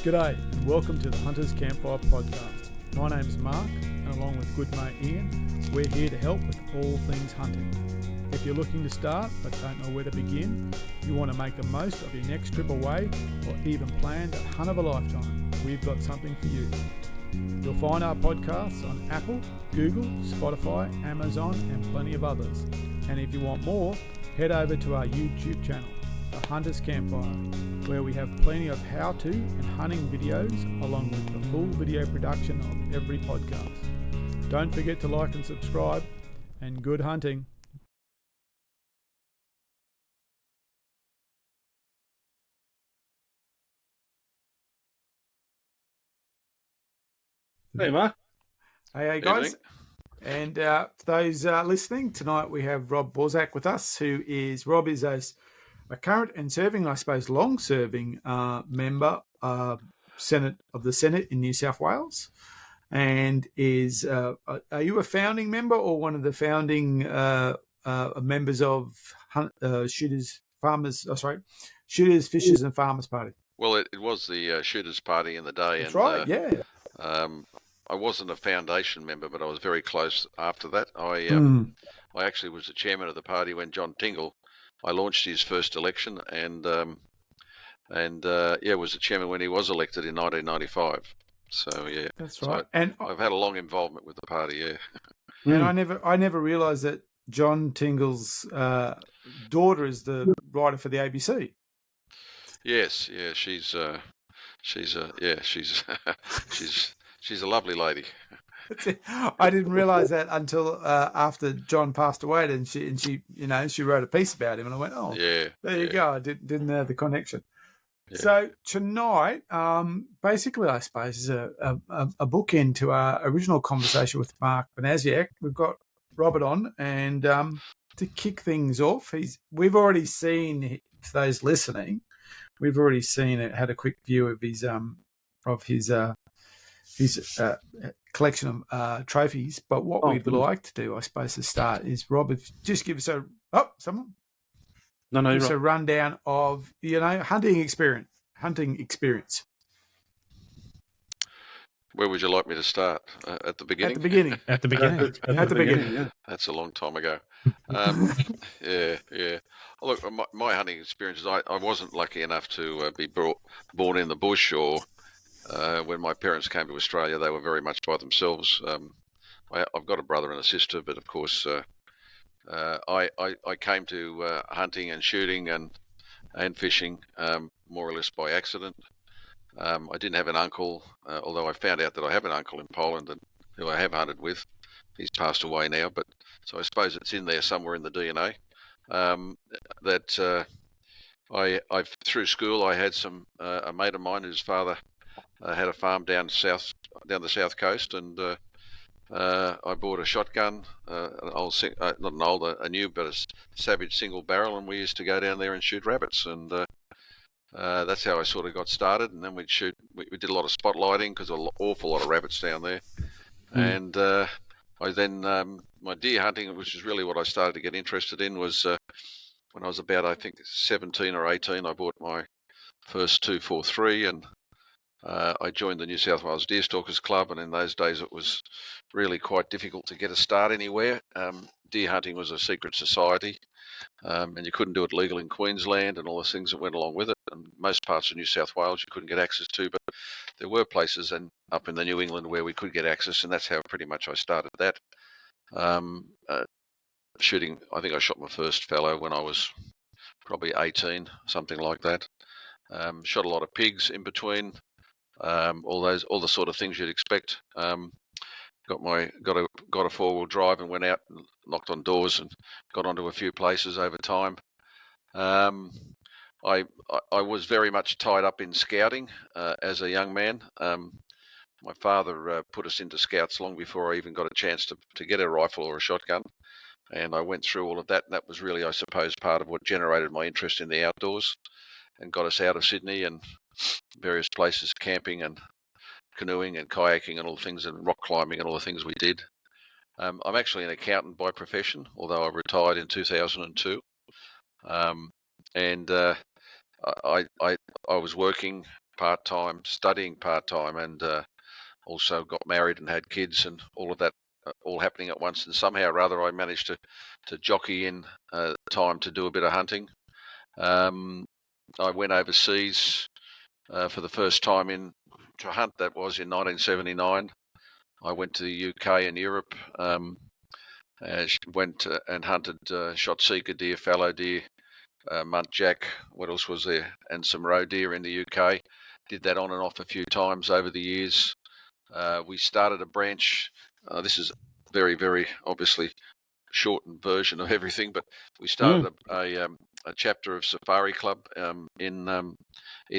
G'day and welcome to the Hunters Campfire Podcast. My name's Mark and along with good mate Ian, we're here to help with all things hunting. If you're looking to start but don't know where to begin, you want to make the most of your next trip away or even plan that hunt of a lifetime, we've got something for you. You'll find our podcasts on Apple, Google, Spotify, Amazon and plenty of others. And if you want more, head over to our YouTube channel, The Hunters Campfire, where we have plenty of how-to and hunting videos along with the full video production of every podcast. Don't forget to like and subscribe, and good hunting. Hey, Mark. Hey guys. And for those listening, tonight we have Rob Borsak with us, Rob is a current and serving, I suppose, long-serving member of the Senate in New South Wales, and is are you a founding member or one of the founding members of Shooters, Fishers and Farmers Party? Well, it was the Shooters Party in the day. That's right, yeah. I wasn't a foundation member, but I was very close after that. I actually was the chairman of the party when John Tingle, I launched his first election, and was the chairman when he was elected in 1995. So yeah, that's right. And I've had a long involvement with the party. Yeah, and I never realised that John Tingle's daughter is the writer for the ABC. Yes, yeah, she's she's a lovely lady. I didn't realise that until after John passed away, and she wrote a piece about him, and I went, oh, yeah, there you go. I didn't know the connection. Yeah. So tonight, basically, I suppose is a bookend to our original conversation with Mark Banasiak. We've got Robert on, and to kick things off, we've already seen, for those listening, had a quick view of his collection of trophies, but what we'd like to do, I suppose, to start is, Rob, just give us a rundown of hunting experience. Where would you like me to start? At the beginning? At the beginning. Yeah. That's a long time ago. Yeah. Look, my hunting experiences, I wasn't lucky enough to be born in the bush, or when my parents came to Australia, they were very much by themselves. I've got a brother and a sister, but of course, I came to hunting and shooting and fishing more or less by accident. I didn't have an uncle, although I found out that I have an uncle in Poland who I have hunted with. He's passed away now, but so I suppose it's in there somewhere in the DNA. Through school, I had a mate of mine whose father had a farm down the south coast, and I bought a shotgun, a new but a Savage single barrel, and we used to go down there and shoot rabbits, and that's how I sort of got started. And then we'd shoot. We did a lot of spotlighting because there were an awful lot of rabbits down there, and I then my deer hunting, which is really what I started to get interested in, was when I was about, I think, 17 or 18. I bought my first 243, and I joined the New South Wales Deerstalkers Club, and in those days it was really quite difficult to get a start anywhere. Deer hunting was a secret society, and you couldn't do it legal in Queensland and all the things that went along with it. And most parts of New South Wales you couldn't get access to, but there were places up in the New England where we could get access, and that's how pretty much I started that. Shooting, I think I shot my first fallow when I was probably 18, something like that. Shot a lot of pigs in between. All the sort of things you'd expect. Got a 4-wheel drive and went out and knocked on doors and got onto a few places over time. I was very much tied up in scouting as a young man. My father put us into scouts long before I even got a chance to get a rifle or a shotgun, and I went through all of that. And that was really, I suppose, part of what generated my interest in the outdoors and got us out of Sydney and various places, camping and canoeing and kayaking and all the things, and rock climbing and all the things we did. I'm actually an accountant by profession, although I retired in 2002. And I was working part-time, studying part-time, and also got married and had kids, and all of that all happening at once. And somehow or other, I managed to jockey in time to do a bit of hunting. I went overseas for the first time to hunt. That was in 1979. I went to the UK and Europe. Went and hunted shot seeker deer, fallow deer, muntjac. What else was there? And some roe deer in the UK. Did that on and off a few times over the years. We started a branch. This is very, very obviously shortened version of everything, but we started a chapter of Safari Club in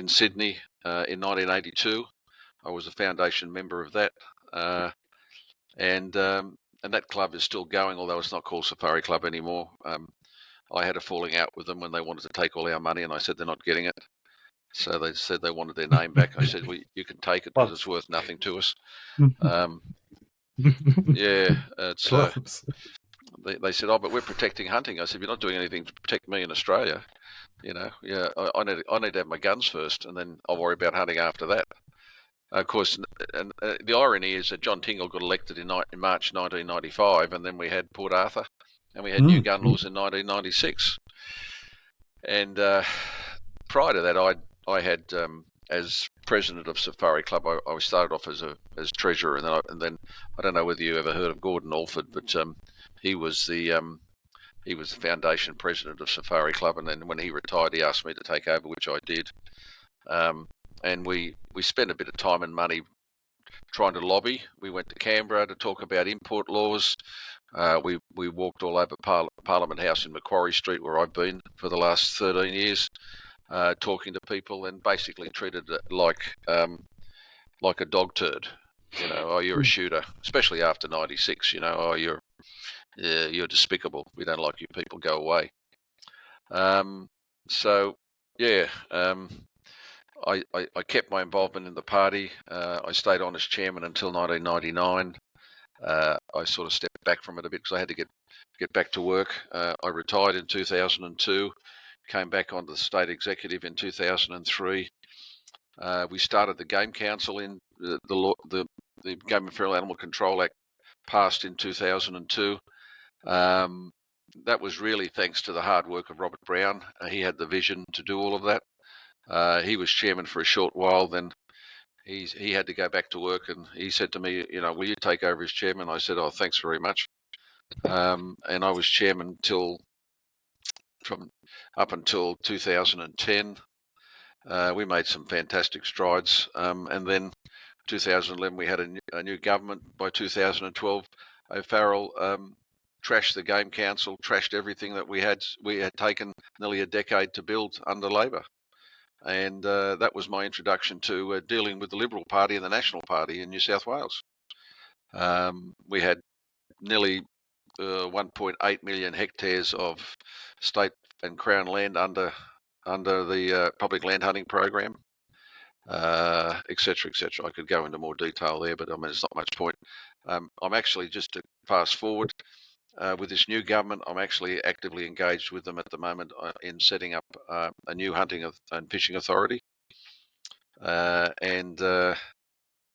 Sydney in 1982. I was a foundation member of that, and that club is still going, although it's not called Safari Club anymore. I had a falling out with them when they wanted to take all our money, and I said they're not getting it. So they said they wanted their name back. I said, well, you can take it because it's worth nothing to us. Yeah, it's they said, oh, but we're protecting hunting. I said, you're not doing anything to protect me in Australia. Yeah, I need to have my guns first, and then I'll worry about hunting after that. Of course, and the irony is that John Tingle got elected in March 1995, and then we had Port Arthur, and we had new gun laws in 1996. And prior to that, I had as president of Safari Club, I started off as treasurer, and then I don't know whether you ever heard of Gordon Alford, but he was the foundation president of Safari Club, and then when he retired, he asked me to take over, which I did. And we spent a bit of time and money trying to lobby. We went to Canberra to talk about import laws. We walked all over Parliament House in Macquarie Street, where I've been for the last 13 years, talking to people, and basically treated it like a dog turd. Oh, you're a shooter, especially after 96. Oh, you're despicable. We don't like you people. Go away. So yeah. I kept my involvement in the party. I stayed on as chairman until 1999. I sort of stepped back from it a bit because I had to get back to work. I retired in 2002, came back onto the state executive in 2003. We started the Game Council in the Game and Feral Animal Control Act passed in 2002. That was really thanks to the hard work of Robert Brown. He had the vision to do all of that. He was chairman for a short while, then he had to go back to work, and he said to me, will you take over as chairman? I said, oh, thanks very much. And I was chairman up until 2010. We made some fantastic strides, and then 2011 we had a new government. By 2012, O'Farrell trashed the Game Council, trashed everything that we had taken nearly a decade to build under Labor. And that was my introduction to dealing with the Liberal Party and the National Party in New South Wales. We had nearly 1.8 million hectares of state and Crown land under the public land hunting program, etc., etc. I could go into more detail there, but I mean, there's not much point. I'm actually, just to fast forward, with this new government, I'm actually actively engaged with them at the moment in setting up a new hunting and fishing authority.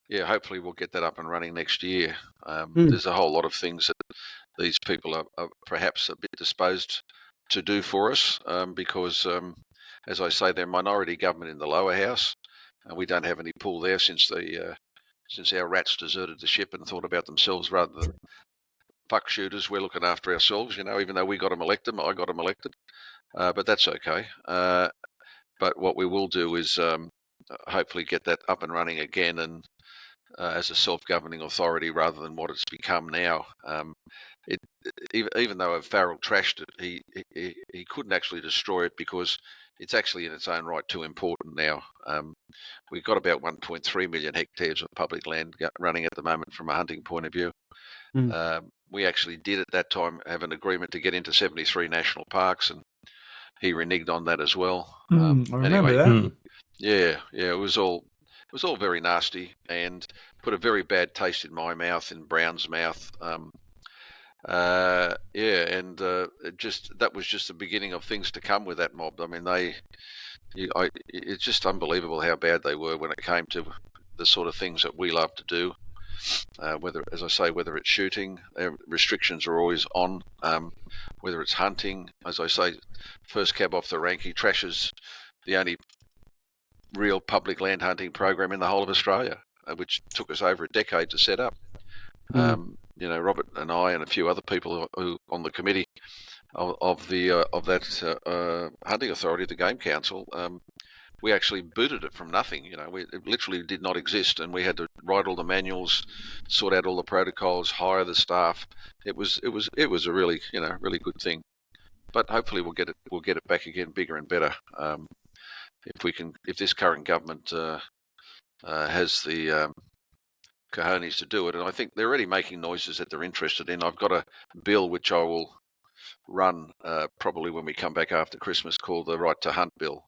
Yeah, hopefully we'll get that up and running next year. There's a whole lot of things that these people are perhaps a bit disposed to do for us because, as I say, they're minority government in the lower house, and we don't have any pull there since our rats deserted the ship and thought about themselves rather than fuck shooters. We're looking after ourselves, even though we got them elected. I got them elected, but that's okay. But what we will do is hopefully get that up and running again, and as a self-governing authority rather than what it's become now. Even though O'Farrell trashed it, he couldn't actually destroy it because it's actually in its own right too important now. We've got about 1.3 million hectares of public land running at the moment from a hunting point of view. We actually did at that time have an agreement to get into 73 national parks, and he reneged on that as well. I remember that. Yeah, it was all very nasty and put a very bad taste in my mouth, in Brown's mouth. That was just the beginning of things to come with that mob. I mean, it's just unbelievable how bad they were when it came to the sort of things that we love to do. Whether it's shooting, restrictions are always on. Whether it's hunting, as I say, first cab off the rank, he trashes the only real public land hunting program in the whole of Australia, which took us over a decade to set up. Robert and I and a few other people who on the committee of that hunting authority, the Game Council, we actually booted it from nothing. It literally did not exist, and we had to write all the manuals, sort out all the protocols, hire the staff. It was a really really good thing. But hopefully we'll get it back again, bigger and better. If this current government has the cojones to do it, and I think they're already making noises that they're interested in. I've got a bill which I will run probably when we come back after Christmas, called the Right to Hunt Bill,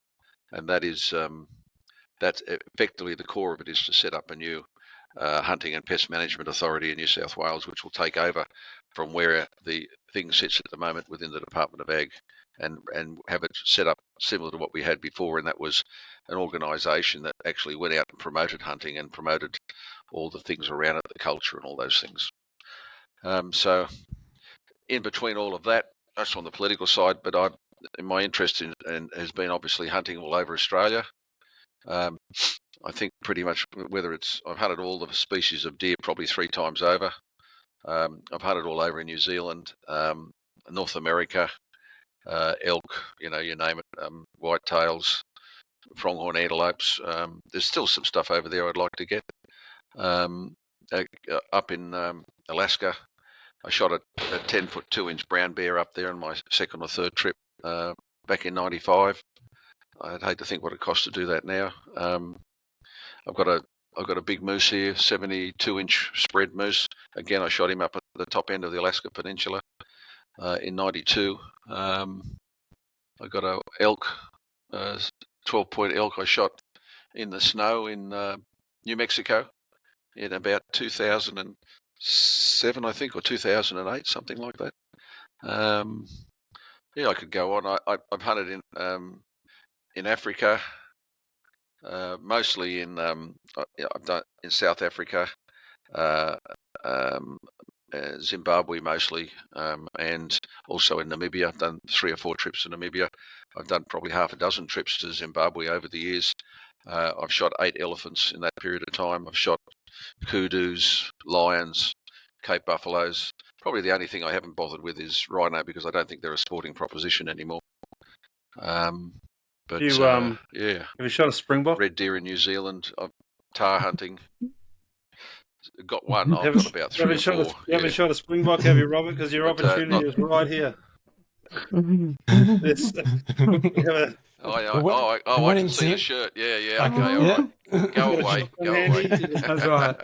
and that is that's effectively the core of it is to set up a new hunting and pest management authority in New South Wales, which will take over from where the thing sits at the moment within the Department of Ag, and have it set up similar to what we had before, and that was an organisation that actually went out and promoted hunting and promoted all the things around it, the culture and all those things. So in between all of that, that's on the political side, but my interest in has been obviously hunting all over Australia. I think pretty much I've hunted all the species of deer probably 3 times over. I've hunted all over in New Zealand, North America, elk, you name it, whitetails, pronghorn antelopes. There's still some stuff over there I'd like to get. Up in Alaska, I shot a 10-foot 2-inch brown bear up there on my second or third trip back in '95. I'd hate to think what it costs to do that now. I've got a big moose here, 72-inch spread moose. Again, I shot him up at the top end of the Alaska Peninsula in '92. I got a elk, 12-point elk I shot in the snow in New Mexico in about 2007, I think, or 2008, something like that. I could go on. I've hunted in Africa, mostly in I've done in South Africa, Zimbabwe mostly, and also in Namibia. I've done 3 or 4 trips to Namibia. I've done probably half a dozen trips to Zimbabwe over the years. I've shot 8 elephants in that period of time. I've shot kudus, lions, Cape buffaloes. Probably the only thing I haven't bothered with is rhino, because I don't think they're a sporting proposition anymore. But yeah. Have you shot a springbok? Red deer in New Zealand. Tar hunting. Got one. I've got about 3 or 4. You haven't shot a springbok, have you, Robert? Because your opportunity is right here. I can see the shirt. Yeah. Okay, all right. Go away. That's right.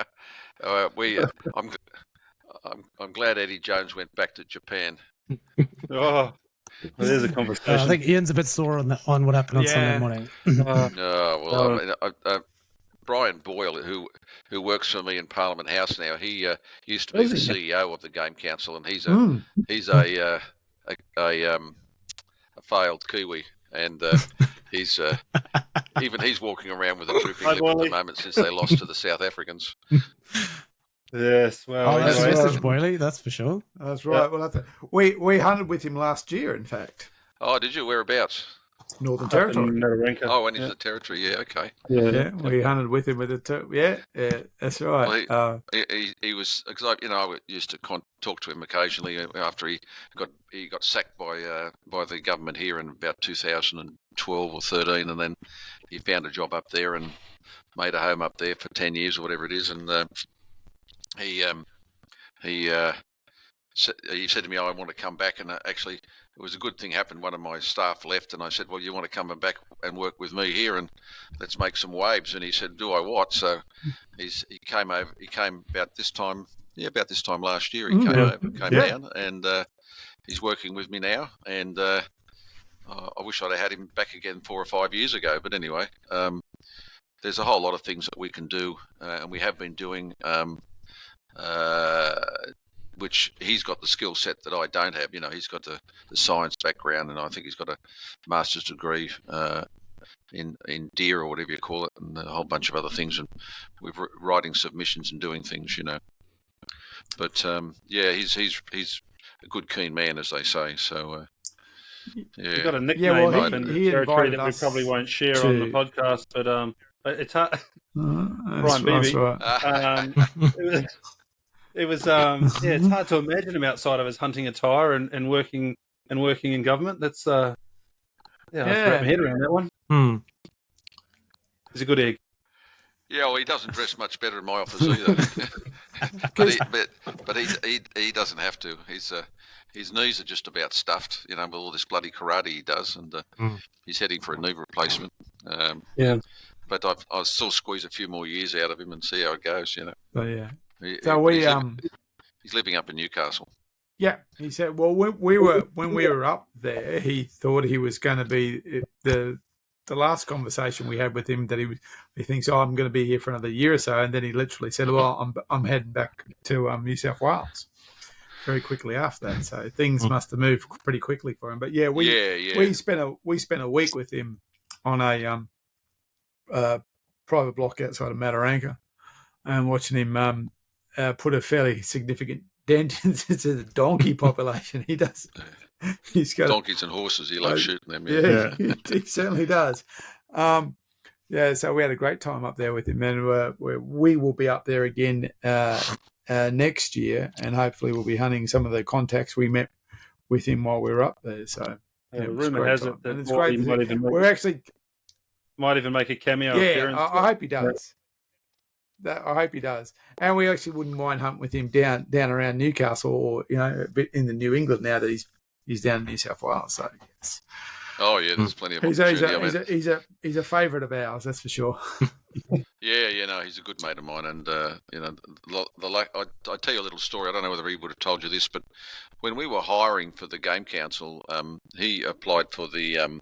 I'm glad Eddie Jones went back to Japan. Oh, there's a conversation. I think Ian's a bit sore on what happened on Sunday morning. Brian Boyle, who works for me in Parliament House now, he used to be the CEO of the Game Council, and he's a failed Kiwi, and he's walking around with a drooping lip at the moment since they lost to the South Africans. Yes, well, that's Mr. Boyley, that's for sure. That's right. Well, we hunted with him last year, in fact. Oh, did you? Whereabouts? Northern Territory. Oh, went into the Territory. Yeah, okay. Yeah, we hunted with him with yeah, that's right. Well, he was, because I used to talk to him occasionally after he got sacked by the government here in about 2012 or 13, and then he found a job up there and made a home up there for 10 years or whatever it is, and he said to me, I want to come back, and actually it was a good thing happened. One of my staff left, and I said, well, you want to come back and work with me here, and let's make some waves. And he said, do I what? So he came over. He came about this time last year. He came down, and he's working with me now. And I wish I'd have had him back again 4 or 5 years ago. But anyway, there's a whole lot of things that we can do, and we have been doing. Which he's got the skill set that I don't have. He's got the science background, and I think he's got a master's degree in deer or whatever you call it, and a whole bunch of other things, and we're writing submissions and doing things, But he's a good, keen man, as they say. So yeah, You've got a nickname up in he territory that we us probably won't share on the podcast, but it's hard. Brian Beebe. Right. It was it's hard to imagine him outside of his hunting attire and working in government. That's I have to wrap my head around that one. He's a good egg. Yeah, well, he doesn't dress much better in my office either. but he doesn't have to. His knees are just about stuffed, with all this bloody karate he does, and he's heading for a knee replacement. But I'll still squeeze a few more years out of him and see how it goes. But yeah. He's living up in Newcastle. Yeah, he said. Well, when we were up there, he thought he was going to be the last conversation we had with him that he thinks, I'm going to be here for another year or so, and then he literally said, well, I'm heading back to New South Wales very quickly after that. So things must have moved pretty quickly for him. But yeah, we spent a week with him on a private block outside of Mataranka, and watching him put a fairly significant dent into the donkey population. He does. He's got donkeys and horses. He loves shooting them. Yeah, he certainly does. So we had a great time up there with him, and we will be up there again next year, and hopefully we'll be hunting some of the contacts we met with him while we were up there. So rumour has it that it's great. Might even make a cameo appearance. I hope he does. I hope he does. And we actually wouldn't mind hunting with him down around Newcastle, or a bit in the New England now that he's down in New South Wales. So yes. Oh yeah, there's plenty of opportunity. He's a favourite of ours, that's for sure. Yeah, he's a good mate of mine, and I tell you a little story. I don't know whether he would have told you this, but when we were hiring for the Game Council, he applied for the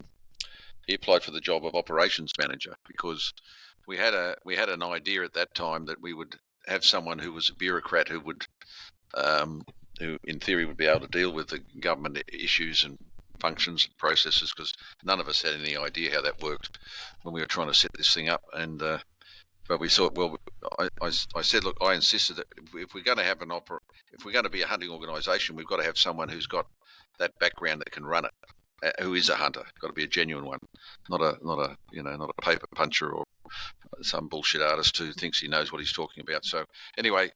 job of operations manager, because we had an idea at that time that we would have someone who was a bureaucrat who would who in theory would be able to deal with the government issues and functions and processes, because none of us had any idea how that worked when we were trying to set this thing up. And but we thought, well, I said, look, I insisted that if we're going to have if we're going to be a hunting organisation, we've got to have someone who's got that background that can run it, who is a hunter. Got to be a genuine one, not a paper puncher or some bullshit artist who thinks he knows what he's talking about. So anyway,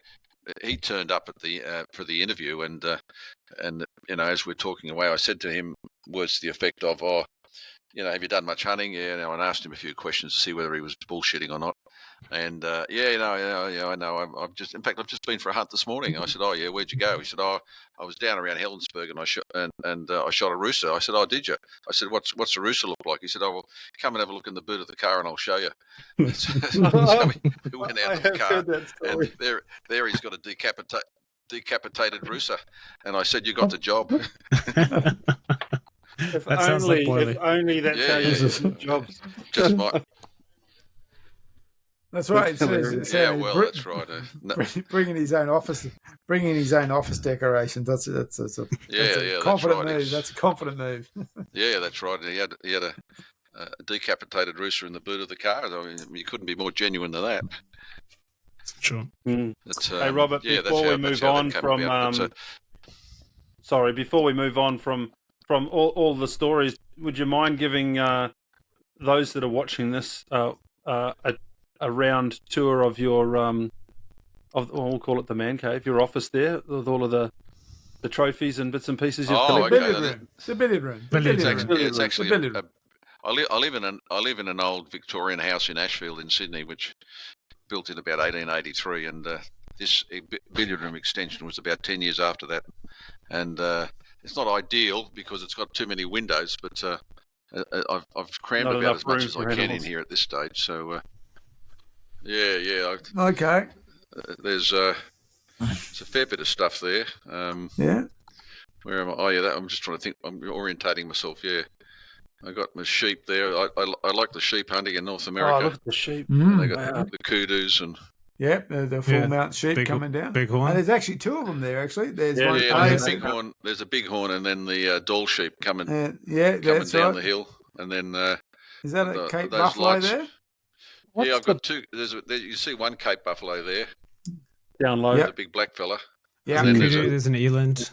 he turned up at the for the interview, and as we're talking away, I said to him words to the effect of, have you done much hunting? And I asked him a few questions to see whether he was bullshitting or not. And I know. I've just been for a hunt this morning. I said, oh yeah, where'd you go? He said, I was down around Helensburgh and I shot a rooster. I said, oh, did you? I said, what's a rooster look like? He said, oh, well, come and have a look in the boot of the car and I'll show you. So we went out of the car, and there he's got a decapitated rooster, and I said, you got the job. If only that's how you do jobs. Just my. That's right. That's right. Bringing his own office decorations. That's a confident move. That's a confident move. Yeah, that's right. He had a decapitated rooster in the boot of the car. I mean, you couldn't be more genuine than that. Sure. Hey, Robert. Before we move on from all the stories, would you mind giving those that are watching this a round tour of your we'll call it the man cave, your office there, with all of the trophies and bits and pieces you've collected? The billiard room. It's actually I live in an old Victorian house in Ashfield in Sydney, which built in about 1883, and this billiard room extension was about 10 years after that. And it's not ideal because it's got too many windows, but I've crammed about as much as I can in here at this stage. So okay. There's a fair bit of stuff there. Where am I? Oh yeah, I'm just trying to think. I'm orientating myself. Yeah, I got my sheep there. I like the sheep hunting in North America. Oh, look at the sheep. They got the kudus and. Yep, the full mount sheep coming down. Bighorn. And there's actually two of them there. Actually, there's one. There's a bighorn, and then the doll sheep coming down the hill, and then Is that a Cape those buffalo lights. there? Yeah, I've got two. You see one Cape buffalo there, Down low. Yep. the big black fella. Yeah. And then There's an eland.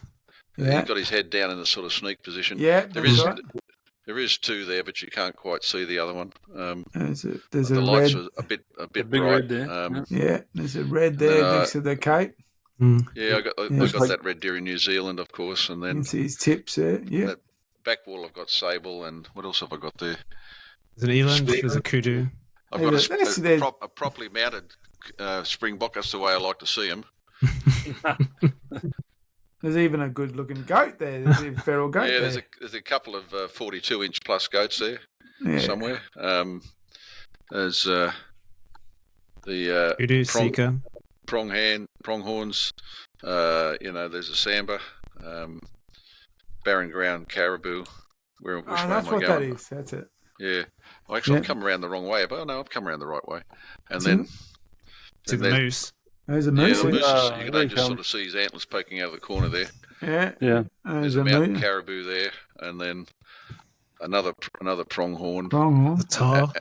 Yeah. He's got his head down in a sort of sneak position. Yeah, There that's is right. there is two there, but you can't quite see the other one. There's a The red. lights are a bit big bright. red there. Yeah, there's a red And there then, next to the Cape. Yeah, I got that red deer in New Zealand, of course, and You then can see his tips there. Yeah. that back wall I've got sable, and what else have I got there? There's an eland. There's a kudu. I've got There's a properly mounted springbok. That's the way I like to see them. There's even a good looking goat there. There's a feral goat Yeah, there. there's a couple of 42-inch plus goats there somewhere. There's the Kudu, sika. pronghorns. There's a samba, barren ground caribou. Which way That's am I what going? that is. That's it. Yeah. Well, actually, I've come around the wrong way, but no, I've come around the right way. And then See the moose. There's a yeah, moose. the moose there. you can just sort of see his antlers poking out of the corner there. Yeah. Yeah. There's There's a a mountain moose. caribou there, and then another pronghorn. Pronghorn. The tar.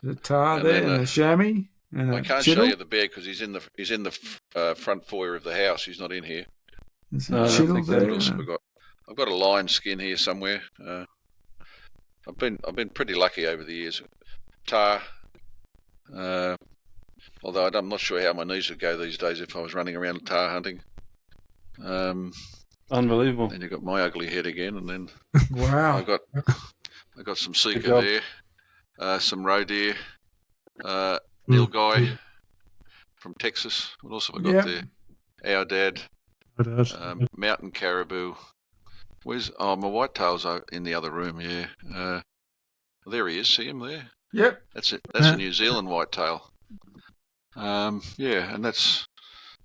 The tar And there then, and a chamois. And I a can't chittle. show you the bear because he's in the front foyer of the house. He's not in here. There's No, I a don't chittle think so. there. What else have I got? I've got a lion skin here somewhere. I've been pretty lucky over the years. Tar. Although I'm not sure how my knees would go these days if I was running around tar hunting. Unbelievable. Then you've got my ugly head again, and then Wow. I got some Good sika job. there, some roe deer, nilgai from Texas. What else have I got Yep. there? Our dad, mountain caribou. My whitetail's in the other room. Yeah, there he is. See him there? Yep. That's it. That's a New Zealand whitetail. And that's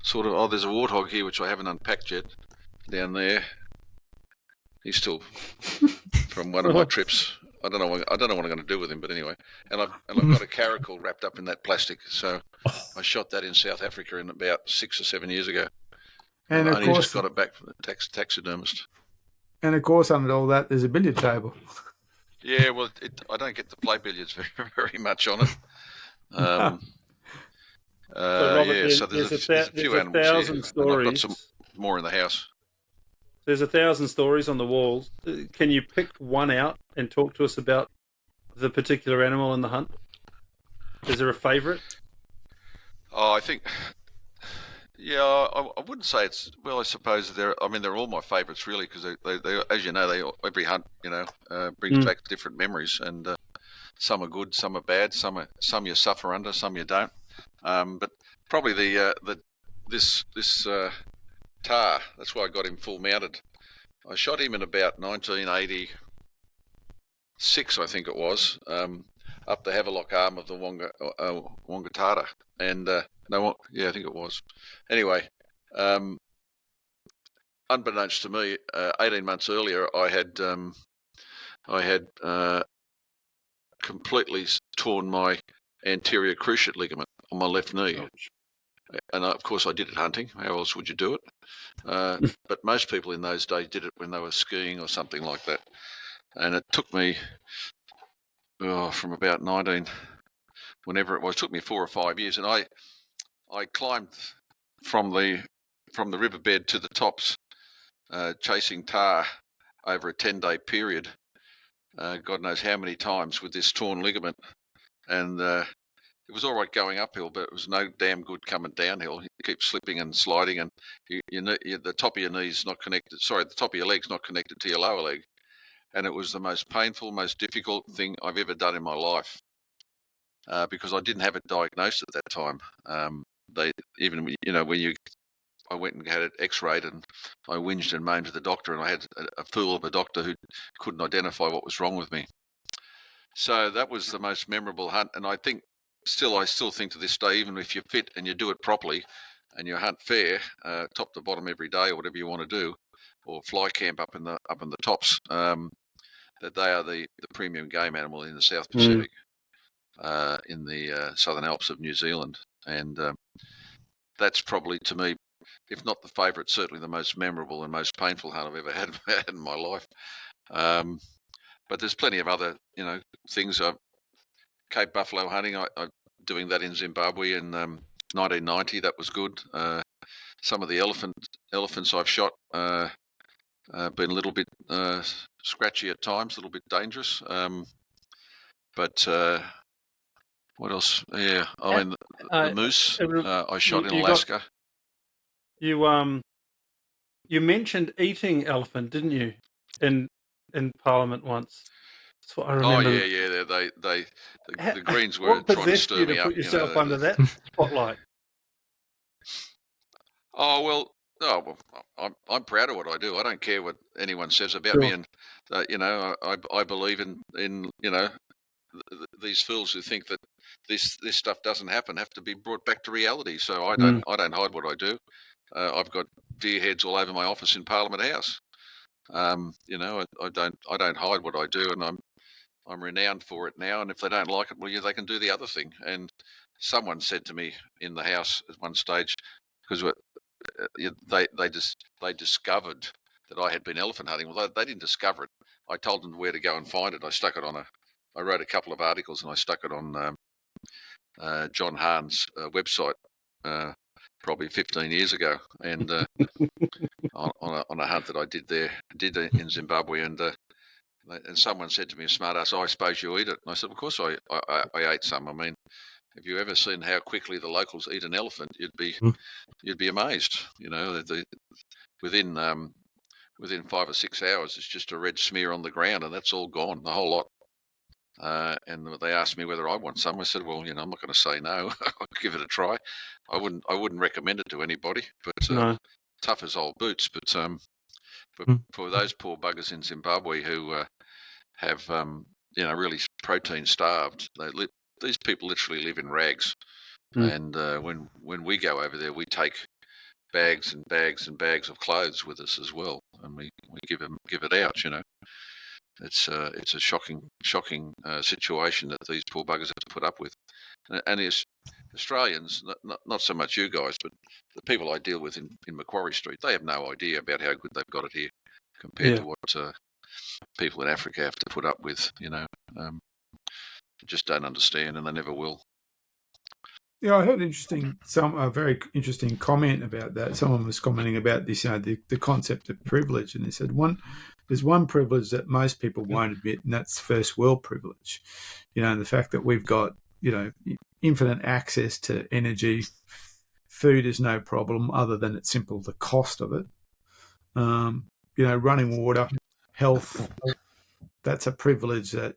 sort of. There's a warthog here which I haven't unpacked yet. Down there, he's still from one of my trips. I don't know what I'm going to do with him, but anyway. And I've got a caracal wrapped up in that plastic. So I shot that in South Africa in about 6 or 7 years ago. And I of only course, just got it back from the taxidermist. under all that, there's a billiard table. Yeah, well, I don't get to play billiards very much on it. Robert, so there's a few animals here. 1,000 And stories. I've got some more in the house. There's 1,000 stories on the walls. Can you pick one out and talk to us about the particular animal in the hunt? Is there a favourite? Oh, I think, I wouldn't say it's. Well, I suppose they're all my favourites really, because they, as you know, every hunt, brings back different memories, and some are good, some are bad, some you suffer under, some you don't. But probably this tar. That's why I got him full mounted. I shot him in about 1986, I think it was, up the Havelock arm of the Wongatata, and I think it was. Anyway, unbeknownst to me, 18 months earlier, I had completely torn my anterior cruciate ligament on my left knee. And of course, I did it hunting. How else would you do it? But most people in those days did it when they were skiing or something like that. And it took me from about 19, whenever it was, it took me 4 or 5 years. And I climbed from the riverbed to the tops, chasing tar over a 10-day period. God knows how many times with this torn ligament, and it was all right going uphill, but it was no damn good coming downhill. You keep slipping and sliding, and the top of your knee's not connected. Sorry, the top of your leg's not connected to your lower leg, and it was the most painful, most difficult thing I've ever done in my life, because I didn't have it diagnosed at that time. I went and had it X-rayed, and I whinged and moaned to the doctor, and I had a fool of a doctor who couldn't identify what was wrong with me. So that was the most memorable hunt, and I still think to this day, even if you're fit and you do it properly, and you hunt fair, top to bottom every day, or whatever you want to do, or fly camp up in the tops, that they are the premium game animal in the South Pacific, in the Southern Alps of New Zealand, and that's probably, to me, if not the favourite, certainly the most memorable and most painful hunt I've ever had in my life. But there's plenty of other, things. Cape buffalo hunting. I doing that in Zimbabwe in 1990. That was good. Some of the elephants I've shot been a little bit scratchy at times, a little bit dangerous. But what else? Yeah, I mean the moose I shot in Alaska. You mentioned eating elephant, didn't you? In Parliament once. That's what I remember. Oh yeah. The Greens were what trying to possessed stir you to me put up. yourself under that spotlight? Oh well, I'm proud of what I do. I don't care what anyone says about Sure. me, and I believe in these fools who think that this stuff doesn't happen have to be brought back to reality. So I don't hide what I do. I've got deer heads all over my office in Parliament House. I don't hide what I do, and I'm renowned for it now. And if they don't like it, well, yeah, they can do the other thing. And someone said to me in the House at one stage, because they discovered that I had been elephant hunting. Well, they didn't discover it. I told them where to go and find it. I wrote a couple of articles and I stuck it on John Hahn's website probably 15 years ago, and on a hunt that I did in Zimbabwe, and someone said to me, "Smart ass, I suppose you eat it." And I said, "Of course I ate some. I mean, have you ever seen how quickly the locals eat an elephant? You'd be amazed. Within 5 or 6 hours, it's just a red smear on the ground, and that's all gone, the whole lot." And they asked me whether I want some. I said, "Well, I'm not going to say no. I'll give it a try. I wouldn't recommend it to anybody, but No. tough as old boots." But for those poor buggers in Zimbabwe who have really protein starved, these people literally live in rags. And when we go over there, we take bags and bags and bags of clothes with us as well, and we give it out. It's a shocking situation that these poor buggers have to put up with, and as Australians, not so much you guys, but the people I deal with in Macquarie Street, they have no idea about how good they've got it here compared to what people in Africa have to put up with. They just don't understand, and they never will. Yeah, I heard a very interesting comment about that. Someone was commenting about this, the concept of privilege, and they said there's one privilege that most people won't admit, and that's first world privilege. And the fact that we've got infinite access to energy, food is no problem, other than it's simple the cost of it. Running water, health. That's a privilege that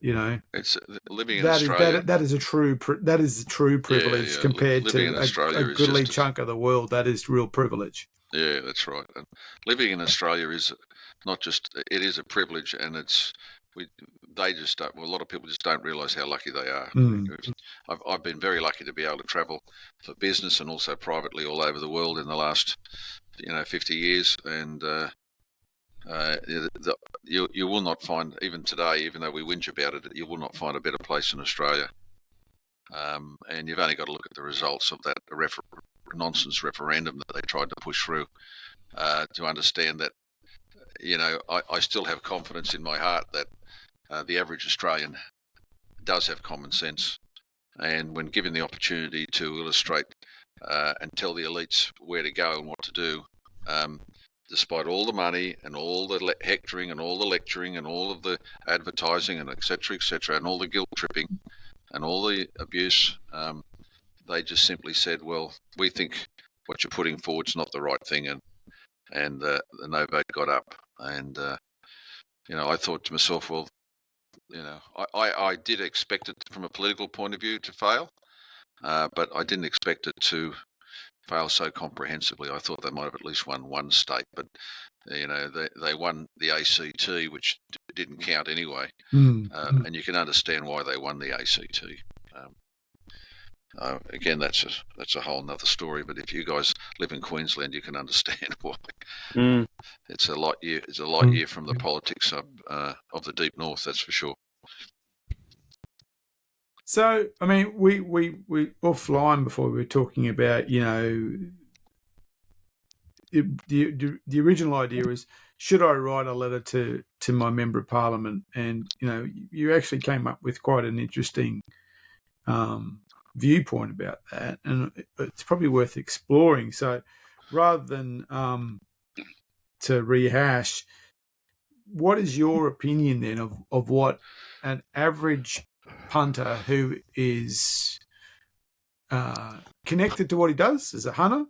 It's living in Australia. That is true privilege compared to a goodly chunk of the world. That is real privilege. Yeah, that's right. And living in Australia is not just, it is a privilege, and they just don't. Well, a lot of people just don't realise how lucky they are. I've been very lucky to be able to travel for business and also privately all over the world in the last 50 years, and you will not find, even today, even though we whinge about it, you will not find a better place in Australia. And you've only got to look at the results of that nonsense referendum that they tried to push through to understand that, I still have confidence in my heart that the average Australian does have common sense. And when given the opportunity to illustrate and tell the elites where to go and what to do, despite all the money and all the hectoring and all the lecturing and all of the advertising and et cetera, and all the guilt tripping and all the abuse, they just simply said, "Well, we think what you're putting forward is not the right thing," and the no vote got up. And I thought to myself, well, I did expect it from a political point of view to fail, but I didn't expect it to fail so comprehensively. I thought they might have at least won one state, but they won the ACT, which didn't count anyway, and you can understand why they won the ACT. Again, that's a whole nother story. But if you guys live in Queensland, you can understand why. It's a light year from the politics of the deep north. That's for sure. So, I mean, we offline before we were talking about, the original idea was, should I write a letter to my member of parliament? And, you actually came up with quite an interesting viewpoint about that, and it's probably worth exploring. So rather than to rehash, what is your opinion then of what an average punter who is connected to what he does as a hunter,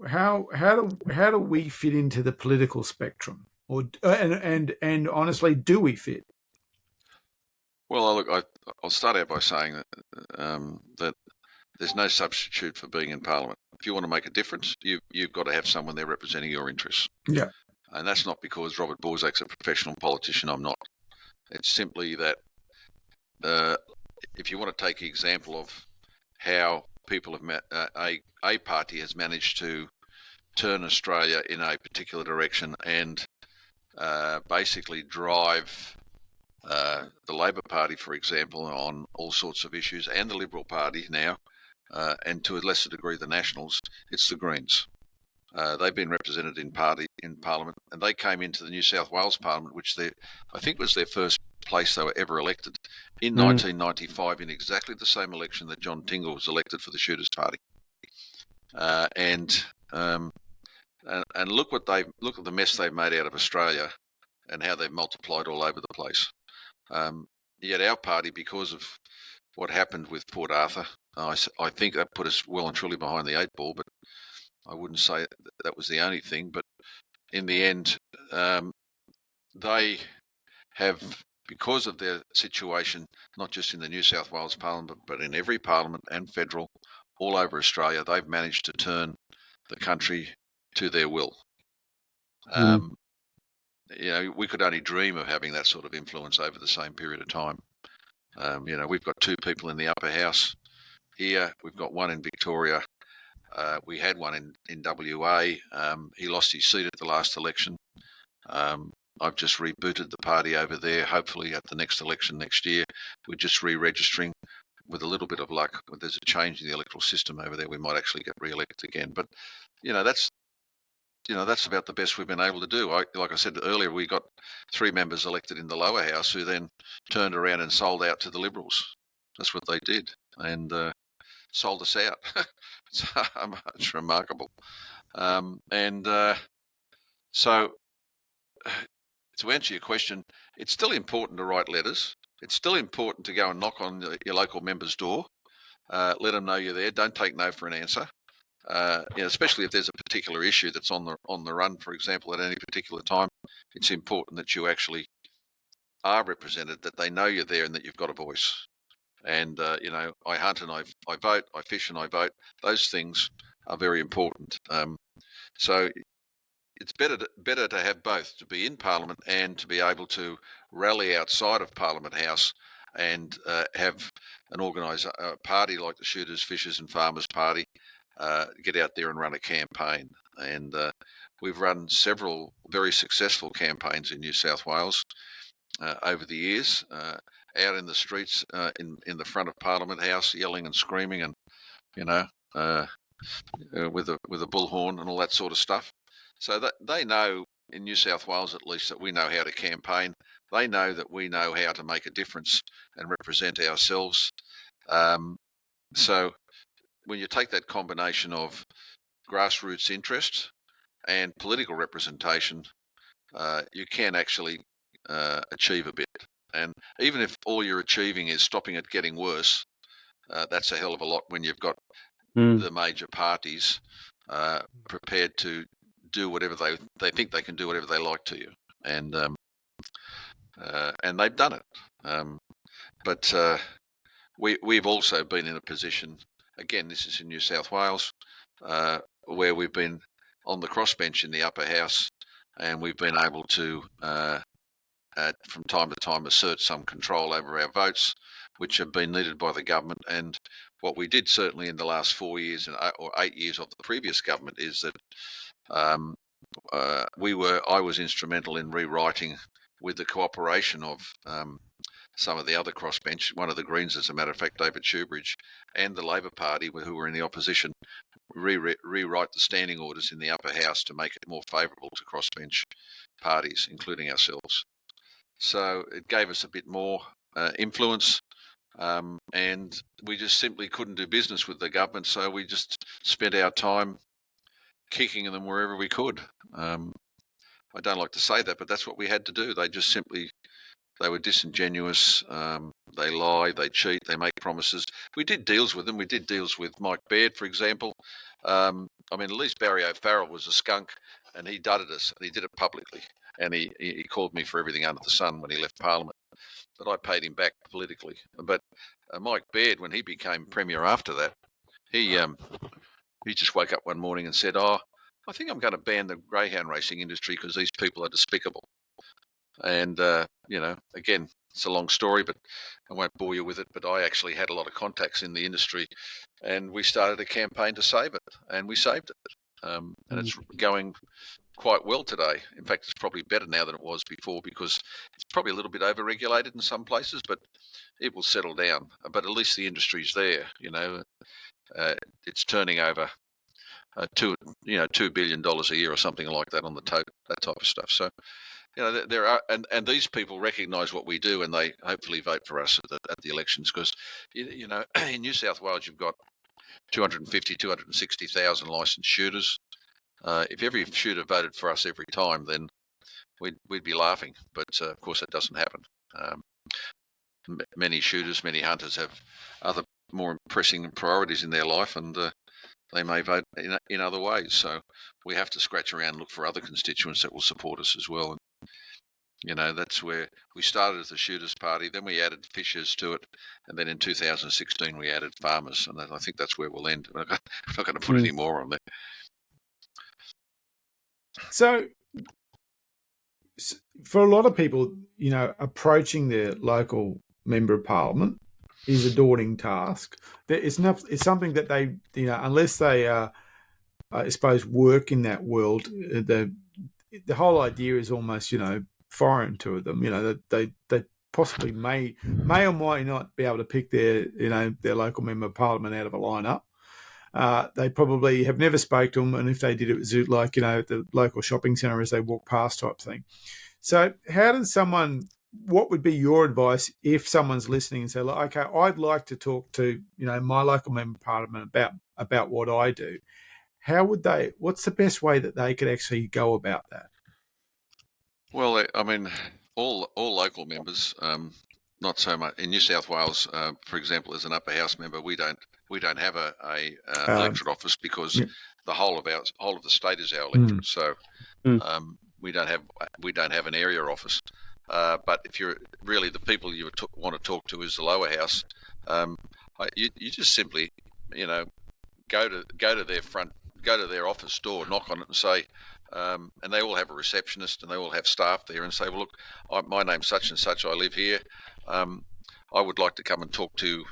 how do we fit into the political spectrum, or and honestly, do we fit? Well, look, I'll start out by saying that there's no substitute for being in Parliament. If you want to make a difference, you've got to have someone there representing your interests. Yeah. And that's not because Robert Borsak's a professional politician. I'm not. It's simply that if you want to take the example of how people have a party has managed to turn Australia in a particular direction and basically drive the Labor Party, for example, on all sorts of issues, and the Liberal Party now, and to a lesser degree the Nationals, it's the Greens. They've been represented in Parliament, and they came into the New South Wales Parliament, which I think was their first place they were ever elected, in 1995, in exactly the same election that John Tingle was elected for the Shooters Party. And look at the mess they've made out of Australia, and how they've multiplied all over the place. Yet our party, because of what happened with Port Arthur, I think that put us well and truly behind the eight ball, but I wouldn't say that was the only thing. But in the end, they have, because of their situation, not just in the New South Wales Parliament, but in every parliament and federal, all over Australia, they've managed to turn the country to their will. We could only dream of having that sort of influence over the same period of time. We've got two people in the upper house here. We've got one in Victoria. We had one in WA. He lost his seat at the last election. I've just rebooted the party over there. Hopefully at the next election next year, we're just re-registering. With a little bit of luck, there's a change in the electoral system over there, we might actually get re-elected again. But, that's about the best we've been able to do. Like I said earlier, we got 3 members elected in the lower house who then turned around and sold out to the Liberals. That's what they did, and sold us out. It's remarkable. So to answer your question, it's still important to write letters. It's still important to go and knock on your local member's door. Let them know you're there. Don't take no for an answer. Especially if there's a particular issue that's on the run, for example, at any particular time. It's important that you actually are represented, that they know you're there, and that you've got a voice. And I hunt and I vote, I fish and I vote. Those things are very important. So it's better to have both, to be in Parliament and to be able to rally outside of Parliament House and have an organised party like the Shooters, Fishers and Farmers Party get out there and run a campaign. And we've run several very successful campaigns in New South Wales over the years, out in the streets, in the front of Parliament House, yelling and screaming, and with a bullhorn and all that sort of stuff. So that they know, in New South Wales at least, that we know how to campaign. They know that we know how to make a difference and represent ourselves. So when you take that combination of grassroots interest and political representation, you can actually achieve a bit. And even if all you're achieving is stopping it getting worse, that's a hell of a lot when you've got the major parties prepared to do whatever they think they can do whatever they like to you, and they've done it. But we've also been in a position, again, this is in New South Wales, where we've been on the crossbench in the upper house, and we've been able to, from time to time, assert some control over our votes, which have been needed by the government. And what we did certainly in the last 4 years or 8 years of the previous government is that I was instrumental in rewriting, with the cooperation of some of the other crossbench, one of the Greens, as a matter of fact, David Shoebridge, and the Labor Party, who were in the opposition, rewrite the standing orders in the upper house to make it more favourable to crossbench parties, including ourselves. So it gave us a bit more influence. and we just simply couldn't do business with the government, so we just spent our time kicking them wherever we could. I don't like to say that, but that's what we had to do. They were disingenuous. They lie, they cheat, they make promises. We did deals with them. We did deals with Mike Baird, for example. I mean, at least Barry O'Farrell was a skunk, and he dudded us, and he did it publicly. And he called me for everything under the sun when he left Parliament. But I paid him back politically. But Mike Baird, when he became Premier after that, he just woke up one morning and said, I think I'm going to ban the greyhound racing industry because these people are despicable. And, again, it's a long story, but I won't bore you with it. But I actually had a lot of contacts in the industry, and we started a campaign to save it, and we saved it. And it's going quite well today. In fact, it's probably better now than it was before, because it's probably a little bit over-regulated in some places, but it will settle down. But at least the industry's there. It's turning over $2 billion a year or something like that on the that type of stuff. So, there are, and these people recognise what we do, and they hopefully vote for us at the elections, because, in New South Wales you've got 260,000 licensed shooters. If every shooter voted for us every time, then we'd be laughing. But of course, that doesn't happen. Many shooters, many hunters have other more pressing priorities in their life, and they may vote in other ways. So we have to scratch around and look for other constituents that will support us as well. And, that's where we started as the Shooters Party, then we added fishers to it, and then in 2016 we added farmers, and I think that's where we'll end. I'm not going to put any more on there. So, for a lot of people, approaching their local member of parliament is a daunting task. It's something that they, unless they, I suppose, work in that world, the whole idea is almost, foreign to them. They possibly may or might not be able to pick their local member of parliament out of a lineup. They probably have never spoke to them, and if they did, it was like, at the local shopping centre as they walk past type thing. So how does what would be your advice if someone's listening and say, okay, I'd like to talk to, my local member of parliament about what I do? What's the best way that they could actually go about that? Well, I mean, all local members, not so much in New South Wales, for example, as an upper house member, we don't have a electorate office, because the whole of the state is our electorate. So we don't have an area office. But if you're really the people you want to talk to is the lower house, you just simply go to their office door, knock on it, and say. And they all have a receptionist, and they all have staff there, and say, well, look, my name's such and such, I live here. I would like to come and talk to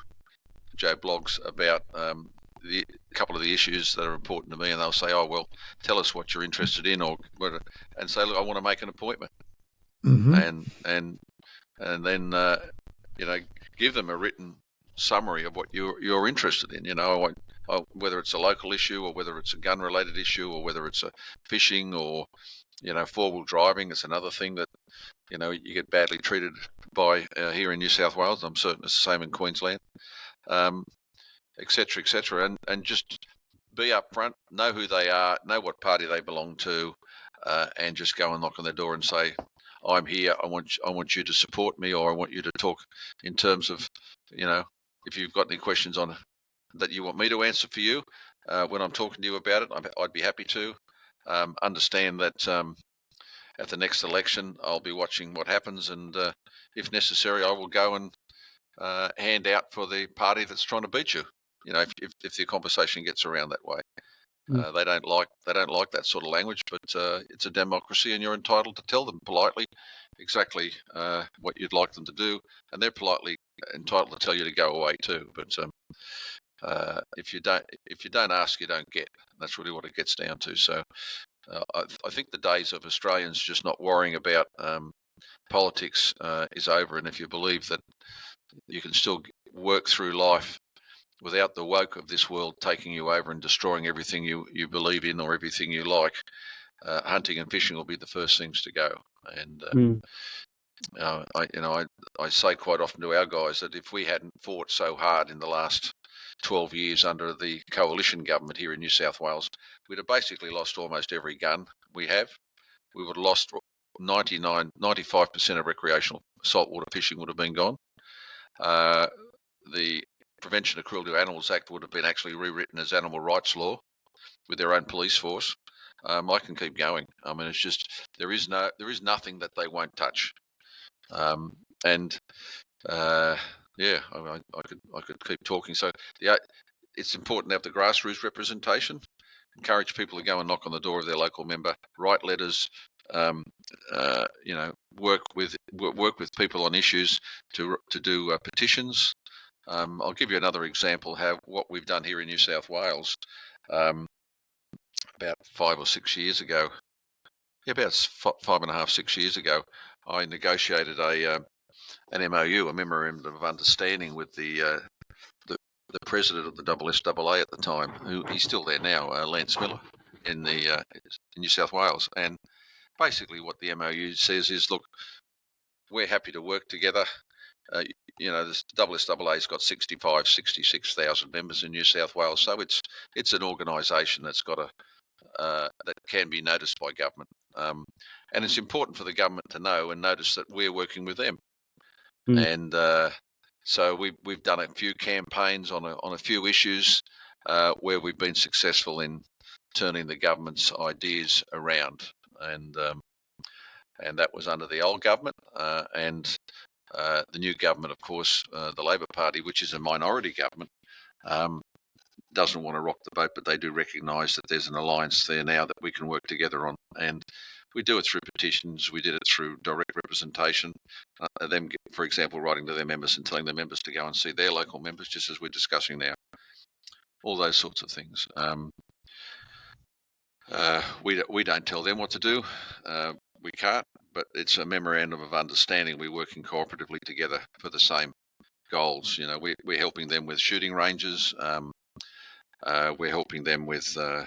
Joe Bloggs about a couple of the issues that are important to me. And they'll say, oh, well, tell us what you're interested in, and say, look, I want to make an appointment. And then give them a written summary of what you're interested in. Whether it's a local issue, or whether it's a gun-related issue, or whether it's a fishing, or four-wheel driving. It's another thing that you get badly treated by here in New South Wales. I'm certain it's the same in Queensland, et cetera, and just be upfront, know who they are, know what party they belong to, and just go and knock on their door and say, I'm here. I want you to support me, or I want you to talk in terms of, if you've got any questions on that you want me to answer for you when I'm talking to you about it, I'd be happy to. Understand that at the next election, I'll be watching what happens, and if necessary, I will go and hand out for the party that's trying to beat you. If the conversation gets around that way. They don't like that sort of language, but it's a democracy, and you're entitled to tell them politely exactly what you'd like them to do, and they're politely entitled to tell you to go away too. But if you don't ask, you don't get. That's really what it gets down to. So I think the days of Australians just not worrying about politics is over, and if you believe that you can still work through life without the woke of this world taking you over and destroying everything you believe in or everything you like, hunting and fishing will be the first things to go. And I say quite often to our guys that if we hadn't fought so hard in the last 12 years under the coalition government here in New South Wales, we'd have basically lost almost every gun we have. We would have lost 95% of recreational saltwater fishing would have been gone. The Prevention of Cruelty to Animals Act would have been actually rewritten as animal rights law with their own police force. I can keep going. I mean, it's just there is nothing that they won't touch. I could keep talking. So it's important to have the grassroots representation. Encourage people to go and knock on the door of their local member, write letters, work with people on issues to do petitions. I'll give you another example what we've done here in New South Wales. About 5 or 6 years ago, about 5.5, 6 years ago, I negotiated an MOU, a memorandum of understanding, with the president of the SSAA at the time, who he's still there now, Lance Miller, in New South Wales. And basically, what the MOU says is, look, we're happy to work together. This SSAA's got 66,000 members in New South Wales, so it's an organisation that's got that can be noticed by government, and it's important for the government to know and notice that we're working with them. And so we've done a few campaigns on a few issues where we've been successful in turning the government's ideas around, and that was under the old government, and the new government, of course, the Labor Party, which is a minority government, doesn't want to rock the boat, but they do recognise that there's an alliance there now that we can work together on. And we do it through petitions. We did it through direct representation. Them, for example, writing to their members and telling their members to go and see their local members, just as we're discussing now. All those sorts of things. We don't tell them what to do. We can't, but it's a memorandum of understanding. We're working cooperatively together for the same goals. We're helping them with shooting ranges. We're helping them with, and